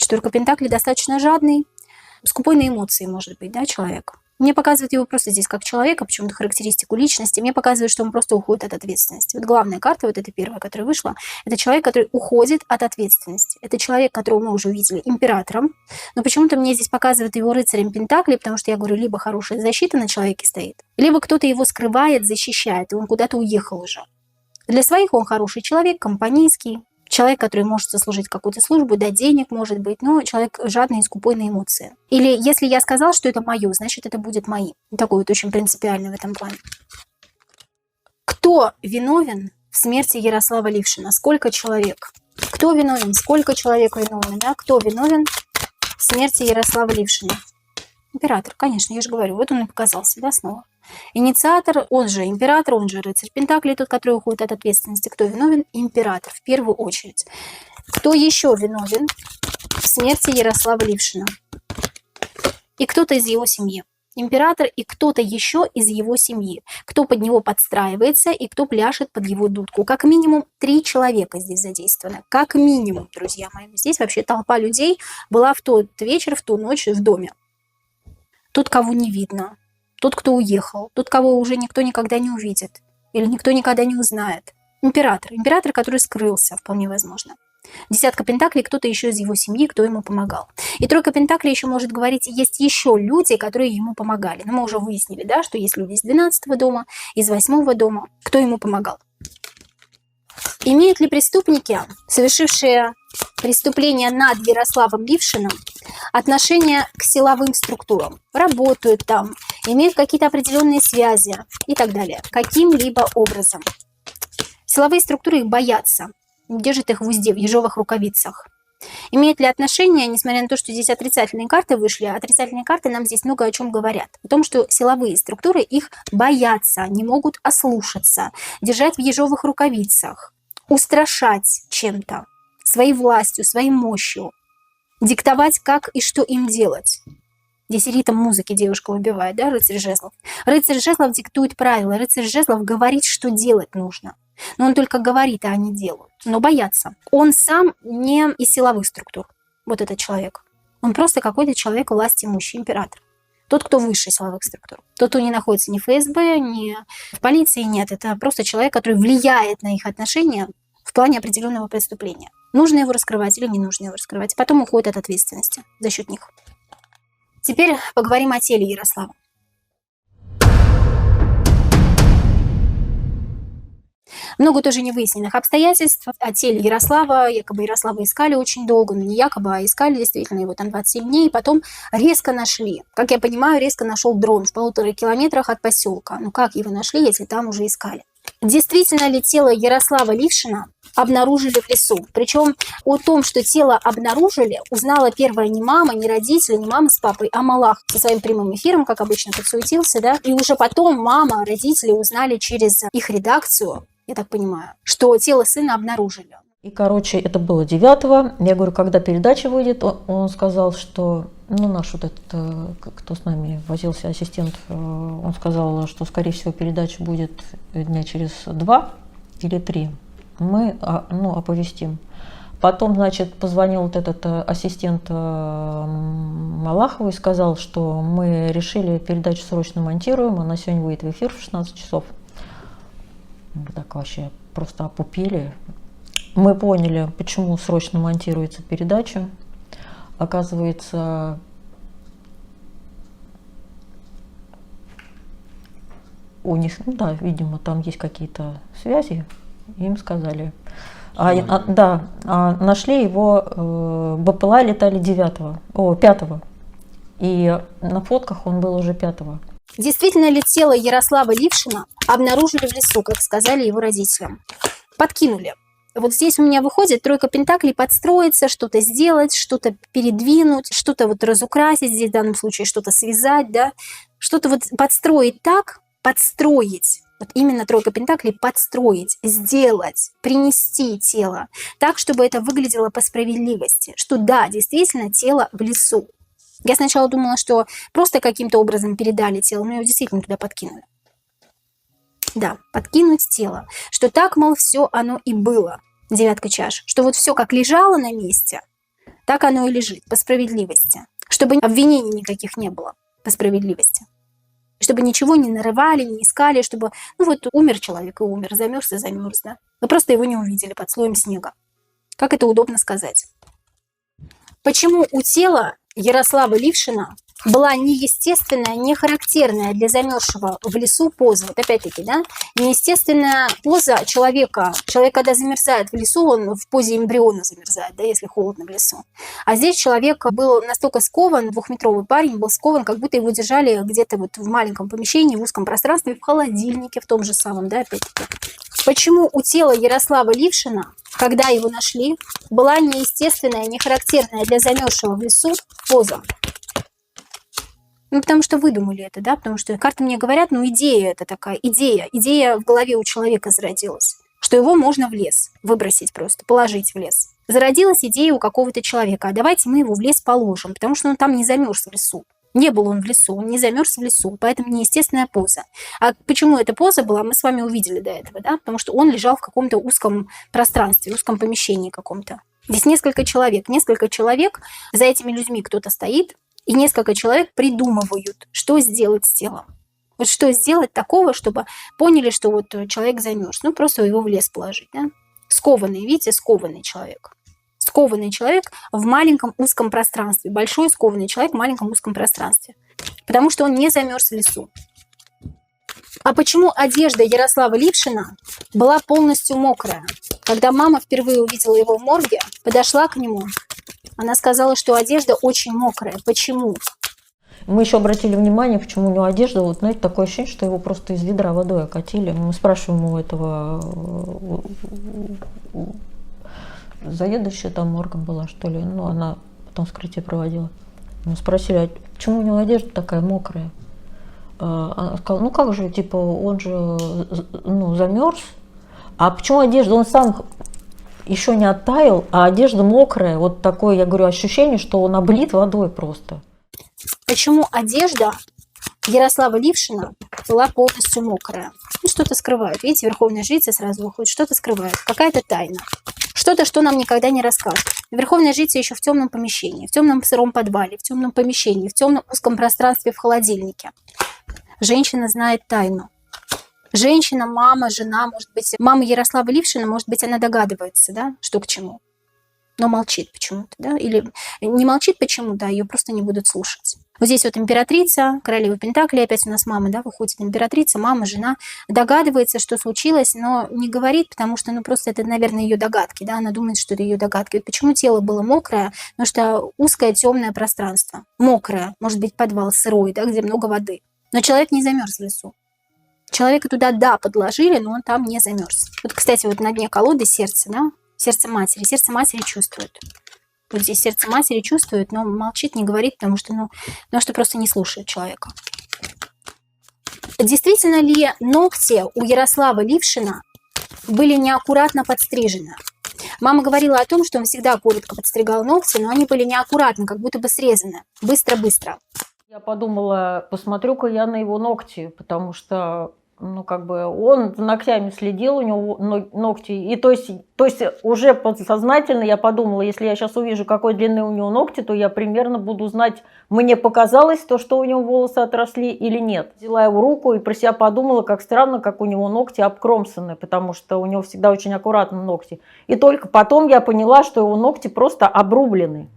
Четверка пентаклей достаточно жадный, скупой на эмоции, может быть, да, человек. Мне показывает его просто здесь как человека, почему-то характеристику личности. Мне показывает, что он просто уходит от ответственности. Вот главная карта, вот эта первая, которая вышла, это человек, который уходит от ответственности. Это человек, которого мы уже увидели императором. Но почему-то мне здесь показывает его рыцарем пентаклей, потому что я говорю, либо хорошая защита на человеке стоит, либо кто-то его скрывает, защищает, и он куда-то уехал уже. Для своих он хороший человек, компанейский. Человек, который может заслужить какую-то службу, дать денег, может быть, но человек жадный и скупой на эмоции. Или если я сказал, что это мое, значит, это будет мои. Такой вот очень принципиальный в этом плане. Кто виновен в смерти Ярослава Лившина? Сколько человек? Кто виновен? Сколько человек виновен? Да? Кто виновен в смерти Ярослава Лившина? Император, конечно, я же говорю, вот он и показался, да, снова. Инициатор, он же император, он же рыцарь пентаклей, тот, который уходит от ответственности. Кто виновен? Император, в первую очередь. Кто еще виновен в смерти Ярослава Лившина? И кто-то из его семьи. Император и кто-то еще из его семьи. Кто под него подстраивается и кто пляшет под его дудку. Как минимум 3 человека здесь задействовано. Как минимум, друзья мои. Здесь вообще толпа людей была в тот вечер, в ту ночь в доме. Тот, кого не видно. Тот, кто уехал, тот, кого уже никто никогда не увидит или никто никогда не узнает. Император. Император, который скрылся, вполне возможно. Десятка пентаклей, кто-то еще из его семьи, кто ему помогал. И тройка пентаклей еще может говорить, есть еще люди, которые ему помогали. Но мы уже выяснили, да, что есть люди из 12-го дома, из 8-го дома. Кто ему помогал? Имеют ли преступники, совершившие преступления над Ярославом Лившиным, отношение к силовым структурам? Работают там, имеют какие-то определенные связи и так далее. Каким-либо образом. Силовые структуры их боятся, держат их в узде, в ежовых рукавицах. Имеет ли отношение, несмотря на то, что здесь отрицательные карты вышли, отрицательные карты нам здесь много о чем говорят. О том, что силовые структуры их боятся, не могут ослушаться, держать в ежовых рукавицах, устрашать чем-то, своей властью, своей мощью, диктовать, как и что им делать. Здесь ритм музыки девушка убивает, да, рыцарь жезлов. Рыцарь жезлов диктует правила, рыцарь жезлов говорит, что делать нужно. Но он только говорит, а они делают. Но боятся. Он сам не из силовых структур, вот этот человек. Он просто какой-то человек власти имущий, император. Тот, кто выше силовых структур. Тот, кто не находится ни в ФСБ, ни в полиции, нет. Это просто человек, который влияет на их отношения в плане определенного преступления. Нужно его раскрывать или не нужно его раскрывать. И потом уходит от ответственности за счет них. Теперь поговорим о теле Ярослава. Много тоже невыясненных обстоятельств о теле Ярослава. Якобы Ярослава искали очень долго, но не якобы, а искали действительно его там 27 дней. И потом резко нашли. Как я понимаю, резко нашел дрон в 1,5 километрах от поселка. Ну как его нашли, если там уже искали? Действительно ли тело Ярослава Лившина обнаружили в лесу? Причем о том, что тело обнаружили, узнала первая не мама, не родители, не мама с папой, а Малах со своим прямым эфиром, как обычно, подсуетился, да? И уже потом мама, родители узнали через их редакцию, я так понимаю, что тело сына обнаружили. И, короче, это было 9-го. Я говорю, когда передача выйдет, он сказал, что, ну, наш вот этот, кто с нами возился, ассистент, он сказал, что, скорее всего, передача будет дня через 2 или 3. Мы, ну, оповестим. Потом, значит, позвонил вот этот ассистент Малахову и сказал, что мы решили передачу срочно монтируем, она сегодня выйдет в эфир в 16 часов. Мы так вообще просто опупили. Мы поняли, почему срочно монтируется передача. Оказывается, у них, ну да, видимо, там есть какие-то связи, им сказали. Нашли его, БПЛА летали 5-го. И на фотках он был уже 5-го. Действительно ли тело Ярослава Лившина обнаружили в лесу, как сказали его родителям? Подкинули. Вот здесь у меня выходит тройка пентаклей, подстроиться, что-то сделать, что-то передвинуть, что-то вот разукрасить, здесь в данном случае что-то связать, да, что-то вот подстроить так, подстроить. Вот именно тройка пентаклей подстроить, сделать, принести тело так, чтобы это выглядело по справедливости, что да, действительно тело в лесу. Я сначала думала, что просто каким-то образом передали тело, но его действительно туда подкинули. Да, подкинуть тело. Что так, мол, все оно и было. 9 чаш. Что вот все как лежало на месте, Так оно и лежит, по справедливости. Чтобы обвинений никаких не было, по справедливости. Чтобы ничего не нарывали, не искали, чтобы, ну вот умер человек и умер, замерз и замерз, да. Вы просто его не увидели под слоем снега. Как это удобно сказать. Почему у тела Ярослава Лившина была неестественная, не характерная для замерзшего в лесу поза? Вот опять-таки, да, неестественная поза человека. Человек, когда замерзает в лесу, он в позе эмбриона замерзает, да, если холодно в лесу. А здесь человек был настолько скован, двухметровый парень был скован, как будто его держали где-то вот в маленьком помещении, в узком пространстве, в холодильнике, в том же самом, да, опять-таки. Почему у тела Ярослава Лившина, когда его нашли, была неестественная, не характерная для замерзшего в лесу поза? Ну, потому что выдумали это, да, потому что карты мне говорят, ну, идея это такая, идея в голове у человека зародилась, что его можно в лес выбросить просто, положить в лес. Зародилась идея у какого-то человека, а давайте мы его в лес положим, потому что он там не замерз в лесу. Не был он в лесу, он не замерз в лесу, поэтому неестественная поза. А почему эта поза была, мы с вами увидели до этого, да, потому что он лежал в каком-то узком пространстве, узком помещении каком-то. Здесь несколько человек, за этими людьми кто-то стоит, и несколько человек придумывают, что сделать с телом. Вот что сделать такого, чтобы поняли, что вот человек замерз. Ну, просто его в лес положить. Да? Скованный, видите, скованный человек. Скованный человек в маленьком узком пространстве. Большой скованный человек в маленьком узком пространстве. Потому что он не замерз в лесу. А почему одежда Ярослава Лившина была полностью мокрая? Когда мама впервые увидела его в морге, подошла к нему, она сказала, что одежда очень мокрая. Почему? Мы еще обратили внимание, почему у него одежда, вот, знаете, такое ощущение, что его просто из ведра водой окатили. Мы спрашиваем у этого заведующая там моргом была, что ли, ну, она потом вскрытие проводила. Мы спросили, а почему у него одежда такая мокрая? Она сказала, ну как же, типа, он же, ну, замерз. А почему одежда? Он сам еще не оттаял, а одежда мокрая. Вот такое, я говорю, ощущение, что он облит водой просто. Почему одежда Ярослава Лившина была полностью мокрая? Ну, что-то скрывают. Видите, верховная жрица сразу выходит, что-то скрывает. Какая-то тайна. Что-то, что нам никогда не расскажут. Верховная жрица еще в темном помещении, в темном сыром подвале, в темном помещении, в темном узком пространстве в холодильнике. Женщина знает тайну. Женщина, мама, жена, может быть, мама Ярослава Лившина, может быть, она догадывается, да, что к чему, но молчит почему-то, да, или не молчит почему-то, а ее просто не будут слушать. Вот здесь вот императрица, королева Пентаклей, опять у нас мама, да, выходит императрица, мама, жена, догадывается, что случилось, но не говорит, потому что, ну, просто это, наверное, ее догадки, да, она думает, что это ее догадки. Вот почему тело было мокрое? Потому что узкое темное пространство, мокрое, может быть, подвал сырой, да, где много воды. Но человек не замерз в лесу. Человека туда, да, подложили, но он там не замерз. Вот, кстати, вот на дне колоды сердце, да, сердце матери чувствует. Вот здесь сердце матери чувствует, но молчит, не говорит, потому что просто не слушает человека. Действительно ли ногти у Ярослава Лившина были неаккуратно подстрижены? Мама говорила о том, что он всегда коротко подстригал ногти, но они были неаккуратны, как будто бы срезаны. Быстро-быстро. Я подумала, посмотрю-ка я на его ногти, потому что, ну, как бы он за ногтями следил, у него ногти. И то есть уже подсознательно я подумала, если я сейчас увижу, какой длины у него ногти, то я примерно буду знать, мне показалось то, что у него волосы отросли или нет. Взяла его руку и про себя подумала, как странно, как у него ногти обкромсаны, потому что у него всегда очень аккуратно ногти. И только потом я поняла, что его ногти просто обрублены.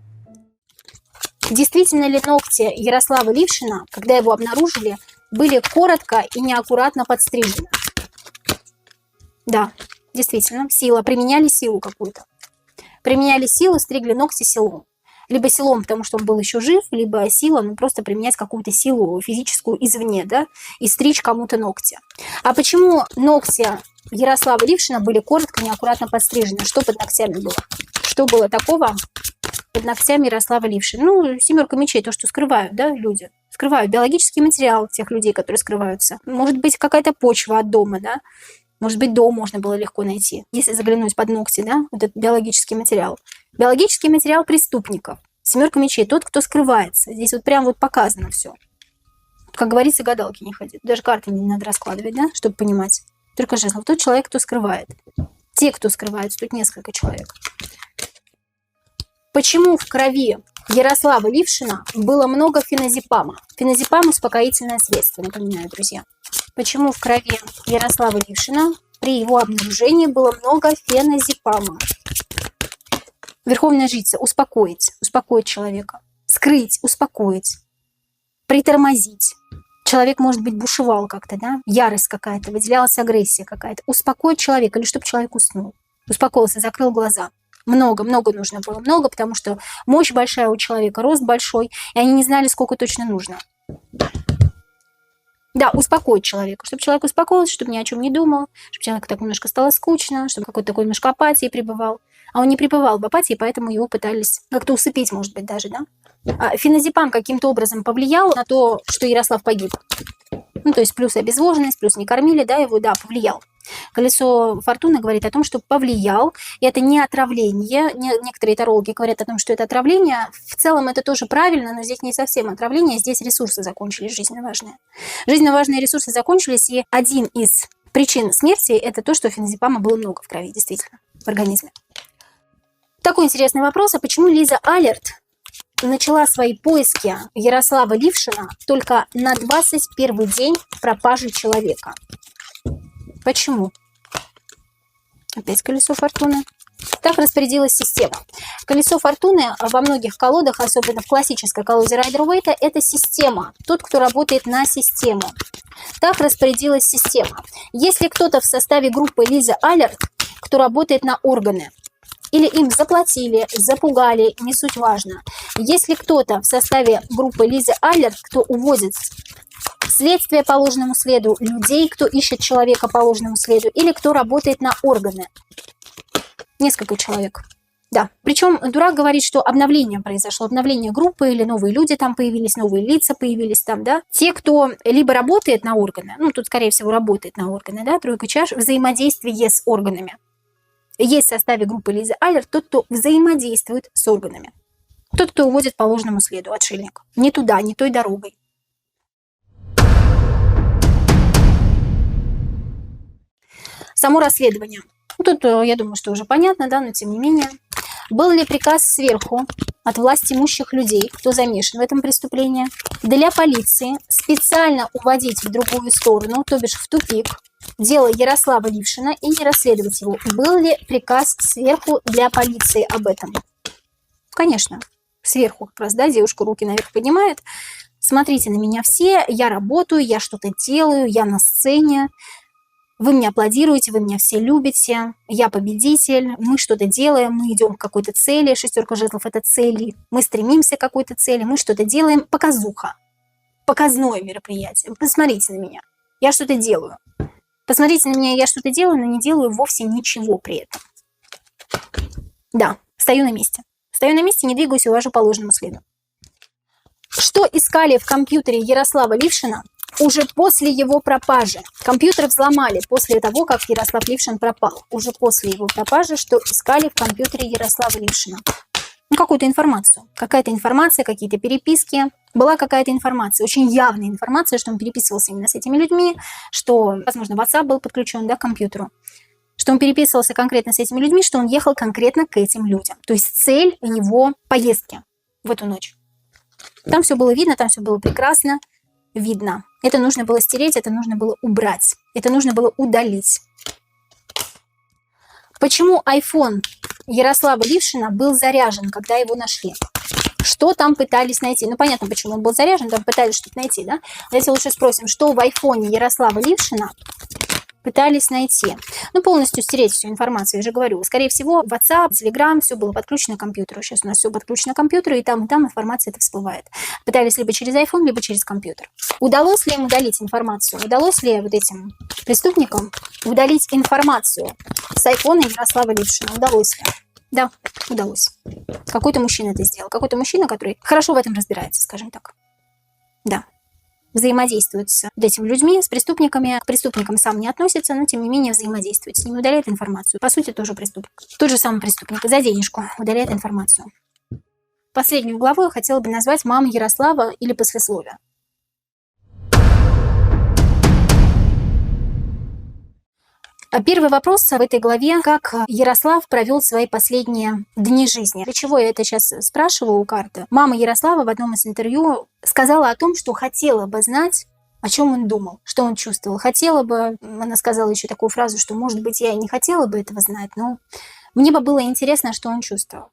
Действительно ли ногти Ярослава Лившина, когда его обнаружили, были коротко и неаккуратно подстрижены? Да, действительно, применяли силу какую-то. Применяли силу, стригли ногти силом. Либо силом, потому что он был еще жив, либо сила, ну просто применять какую-то силу физическую извне, да, и стричь кому-то ногти. А почему ногти Ярослава Лившина были коротко, неаккуратно подстрижены? Что под ногтями было? Что было такого под ногтями Ярослава Лившина? Ну, семерка мечей, то, что скрывают, да, люди. Скрывают биологический материал тех людей, которые скрываются. Может быть, какая-то почва от дома, да. Может быть, дом можно было легко найти, если заглянуть под ногти, да, вот этот биологический материал. Биологический материал преступников. Семерка мечей, тот, кто скрывается. Здесь вот прям вот показано все. Как говорится, гадалки не ходят. Даже карты не надо раскладывать, да, чтобы понимать. Только жезлов. Тот человек, кто скрывает. Те, кто скрывается, тут несколько человек. Почему в крови Ярослава Лившина было много феназепама? Феназепам – успокоительное средство, напоминаю, друзья. Почему в крови Ярослава Лившина при его обнаружении было много феназепама? Верховная жрица – успокоить человека, скрыть, успокоить, притормозить. Человек, может быть, бушевал как-то, да? Ярость какая-то, выделялась агрессия какая-то. Успокоить человека или чтобы человек уснул. Успокоился, закрыл глаза. Много нужно было, потому что мощь большая у человека, рост большой, и они не знали, сколько точно нужно. Да, успокоить человека, чтобы человек успокоился, чтобы ни о чем не думал, чтобы человеку так немножко стало скучно, чтобы какой-то такой немножко апатии пребывал. А он не пребывал в апатии, поэтому его пытались как-то усыпить, может быть, даже, да? А феназепам каким-то образом повлиял на то, что Ярослав погиб. Ну, то есть плюс обезвоженность, плюс не кормили, да, его, да, повлиял. Колесо фортуны говорит о том, что повлиял, и это не отравление. Некоторые тарологи говорят о том, что это отравление. В целом это тоже правильно, но здесь не совсем отравление, здесь ресурсы закончились, жизненно важные. Жизненно важные ресурсы закончились, и один из причин смерти – это то, что феназепама было много в крови, действительно, в организме. Такой интересный вопрос, а почему Лиза Алерт начала свои поиски Ярослава Лившина только на 21-й день пропажи человека? Почему? Опять колесо фортуны. Так распорядилась система. Колесо фортуны во многих колодах, особенно в классической колоде Райдер-Уэйта, это система. Тот, кто работает на систему. Так распорядилась система. Если кто-то в составе группы Лизы Алерт, кто работает на органы, или им заплатили, запугали, не суть важно. Если кто-то в составе группы Лизы Алерт, кто увозит следствие по ложному следу, людей, кто ищет человека по ложному следу, или кто работает на органы. Несколько человек. Да. Причем дурак говорит, что обновление произошло, обновление группы, или новые люди там появились, новые лица появились там, да. Те, кто либо работает на органы, ну, тут, скорее всего, работает на органы, да, тройка чаш, взаимодействие с органами. Есть в составе группы Лизы Алерт тот, кто взаимодействует с органами. Тот, кто уводит по ложному следу, отшельник. Не туда, не той дорогой. Само расследование. Тут, я думаю, что уже понятно, да, но тем не менее. Был ли приказ сверху от власть имущих людей, кто замешан в этом преступлении, для полиции специально уводить в другую сторону, то бишь в тупик, дело Ярослава Лившина и не расследовать его? Был ли приказ сверху для полиции об этом? Конечно, сверху как раз, да, девушка руки наверх поднимает. Смотрите на меня все, я работаю, я что-то делаю, я на сцене. Вы мне аплодируете, вы меня все любите, я победитель, мы что-то делаем, мы идем к какой-то цели, шестерка жезлов – это цели, мы стремимся к какой-то цели, мы что-то делаем, показуха, показное мероприятие. Посмотрите на меня, я что-то делаю. Посмотрите на меня, я что-то делаю, но не делаю вовсе ничего при этом. Да, стою на месте, не двигаюсь и увожу по ложному следу. Что искали в компьютере Ярослава Лившина уже после его пропажи? Компьютер взломали после того, как Ярослав Лившин пропал. Уже после его пропажи, что искали в компьютере Ярослава Лившина? Ну, какую-то информацию. Какая-то информация, какие-то переписки. Была какая-то информация, очень явная информация, что он переписывался именно с этими людьми, что, возможно, WhatsApp был подключен, да, к компьютеру, что он переписывался конкретно с этими людьми, что он ехал конкретно к этим людям. То есть цель его поездки в эту ночь. Там все было видно, там все было прекрасно видно. Это нужно было стереть, это нужно было убрать, это нужно было удалить. Почему iPhone Ярослава Лившина был заряжен, когда его нашли? Что там пытались найти? Ну, понятно, почему он был заряжен, там пытались что-то найти, да? Давайте лучше спросим, что в айфоне Ярослава Лившина пытались найти. Ну, полностью стереть всю информацию, я же говорю. Скорее всего, WhatsApp, Telegram, все было подключено к компьютеру. Сейчас у нас все подключено к компьютеру, и там информация это всплывает. Пытались либо через iPhone, либо через компьютер. Удалось ли им удалить информацию? Удалось ли вот этим преступникам удалить информацию с айфона Ярослава Лившина? Удалось ли? Да, удалось. Какой-то мужчина это сделал. Какой-то мужчина, который хорошо в этом разбирается, скажем так. Да. Взаимодействует с этими людьми, с преступниками. К преступникам сам не относится, но тем не менее взаимодействует. С ними удаляет информацию. По сути, тоже преступник. Тот же самый преступник за денежку удаляет информацию. Последнюю главу я хотела бы назвать «Мама Ярослава» или «Послесловие». Первый вопрос в этой главе: как Ярослав провел свои последние дни жизни. Для чего я это сейчас спрашиваю у карты? Мама Ярослава в одном из интервью сказала о том, что хотела бы знать, о чем он думал, что он чувствовал. Хотела бы, она сказала еще такую фразу, что, может быть, я и не хотела бы этого знать, но мне бы было интересно, что он чувствовал.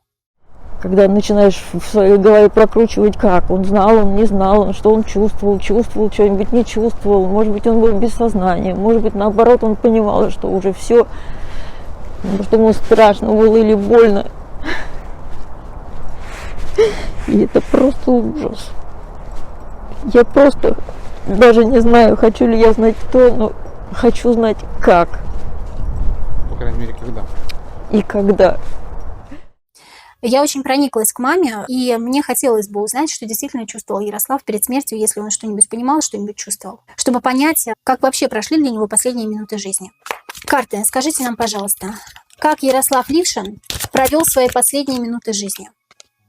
Когда начинаешь в своей голове прокручивать, как он знал, он не знал, что он чувствовал что-нибудь, не чувствовал, может быть, он был без сознания, может быть, наоборот, он понимал, что уже все, что ему страшно было или больно. И это просто ужас. Я просто даже не знаю, хочу ли я знать кто, но хочу знать как. По крайней мере, когда. И когда. Я очень прониклась к маме, и мне хотелось бы узнать, что действительно чувствовал Ярослав перед смертью, если он что-нибудь понимал, что-нибудь чувствовал, чтобы понять, как вообще прошли для него последние минуты жизни. Карты, скажите нам, пожалуйста, как Ярослав Лившин провел свои последние минуты жизни?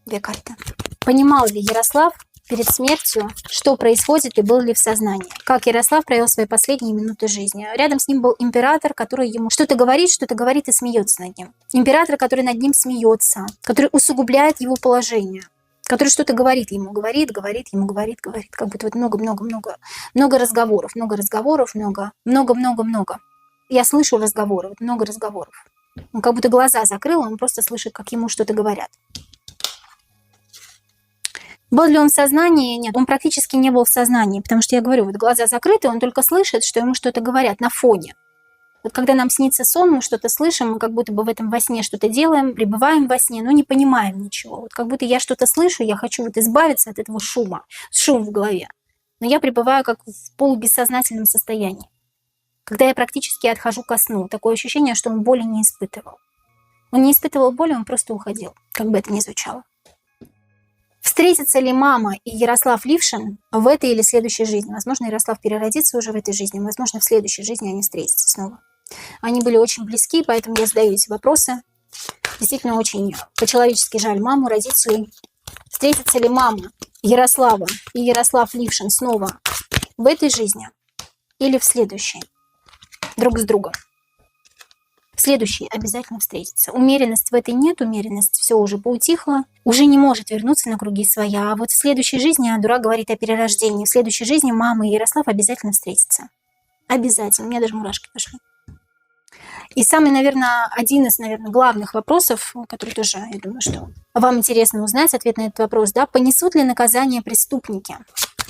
Две карты. Понимал ли Ярослав перед смертью, что происходит, и был ли в сознании? Как Ярослав провел свои последние минуты жизни? Рядом с ним был император, который ему что-то говорит и смеется над ним. Император, который над ним смеется, который усугубляет его положение, который что-то говорит ему, говорит. Как будто вот много разговоров. Я слышу разговоры, вот много разговоров. Он как будто глаза закрыл, он просто слышит, как ему что-то говорят. Был ли он в сознании? Нет, он практически не был в сознании, потому что я говорю, вот глаза закрыты, он только слышит, что ему что-то говорят на фоне. Вот когда нам снится сон, мы что-то слышим, мы как будто бы в этом во сне что-то делаем, пребываем во сне, но не понимаем ничего. Вот как будто я что-то слышу, я хочу вот избавиться от этого шума, шум в голове. Но я пребываю как в полубессознательном состоянии. Когда я практически отхожу ко сну, такое ощущение, что он боли не испытывал. Он не испытывал боли, он просто уходил, как бы это ни звучало. Встретятся ли мама и Ярослав Лившин в этой или следующей жизни? Возможно, Ярослав переродится уже в этой жизни, возможно, в следующей жизни они встретятся снова. Они были очень близки, поэтому я задаю эти вопросы. Действительно, очень по-человечески жаль маму, родителей. Встретятся ли мама Ярослава и Ярослав Лившин снова в этой жизни или в следующей? Друг с другом. Следующий обязательно встретится. Умеренность в этой нет, умеренность все уже поутихла, уже не может вернуться на круги своя. А вот в следующей жизни, Дура говорит о перерождении, в следующей жизни мама и Ярослав обязательно встретятся. Обязательно. У меня даже мурашки пошли. И самый, наверное, один из, главных вопросов, который тоже, я думаю, что вам интересно узнать, ответ на этот вопрос, да, понесут ли наказание преступники,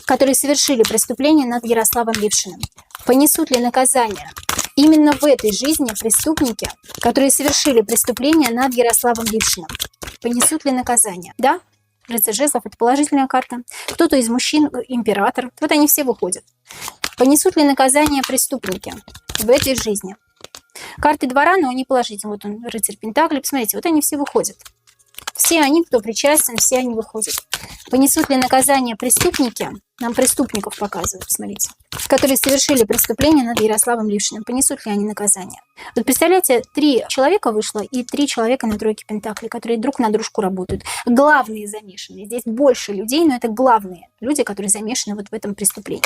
которые совершили преступление над Ярославом Лившиным? Понесут ли наказание именно в этой жизни преступники, которые совершили преступление над Ярославом Лившиным? Понесут ли наказание? Да? Рыцарь жезлов – это положительная карта. Кто-то из мужчин – император. Вот они все выходят. Понесут ли наказание преступники в этой жизни? Карты двора, но они положительные. Вот он, рыцарь Пентаклей. Посмотрите, вот они все выходят. Все они, кто причастен, все они выходят. Понесут ли наказание преступники? Нам преступников показывают, посмотрите. Которые совершили преступление над Ярославом Лившиным. Понесут ли они наказание? Вот представляете, 3 человека вышло и 3 человека на тройке Пентаклей, которые друг на дружку работают. Главные замешаны. Здесь больше людей, но это главные люди, которые замешаны вот в этом преступлении.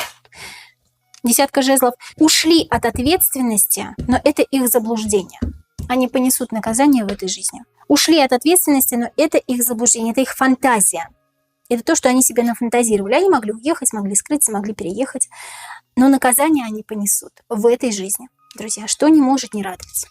10 жезлов. Ушли от ответственности, но это их заблуждение. Они понесут наказание в этой жизни. Ушли от ответственности, но это их заблуждение, это их фантазия. Это то, что они себе нафантазировали. Они могли уехать, могли скрыться, могли переехать. Но наказание они понесут в этой жизни. Друзья, что не может не радовать.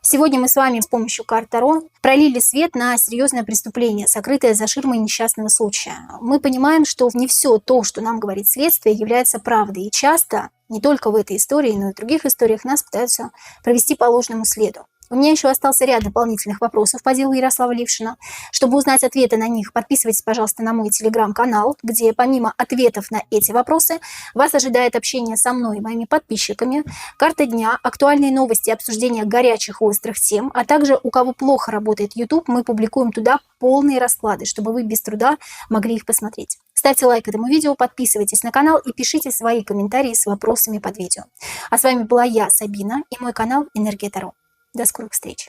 Сегодня мы с вами с помощью карт Таро пролили свет на серьезное преступление, сокрытое за ширмой несчастного случая. Мы понимаем, что не все то, что нам говорит следствие, является правдой. И часто, не только в этой истории, но и в других историях, нас пытаются провести по ложному следу. У меня еще остался ряд дополнительных вопросов по делу Ярослава Лившина. Чтобы узнать ответы на них, подписывайтесь, пожалуйста, на мой телеграм-канал, где помимо ответов на эти вопросы вас ожидает общение со мной и моими подписчиками, карта дня, актуальные новости, обсуждение горячих и острых тем, а также у кого плохо работает YouTube, мы публикуем туда полные расклады, чтобы вы без труда могли их посмотреть. Ставьте лайк этому видео, подписывайтесь на канал и пишите свои комментарии с вопросами под видео. А с вами была я, Сабина, и мой канал Энергия Таро. До скорых встреч!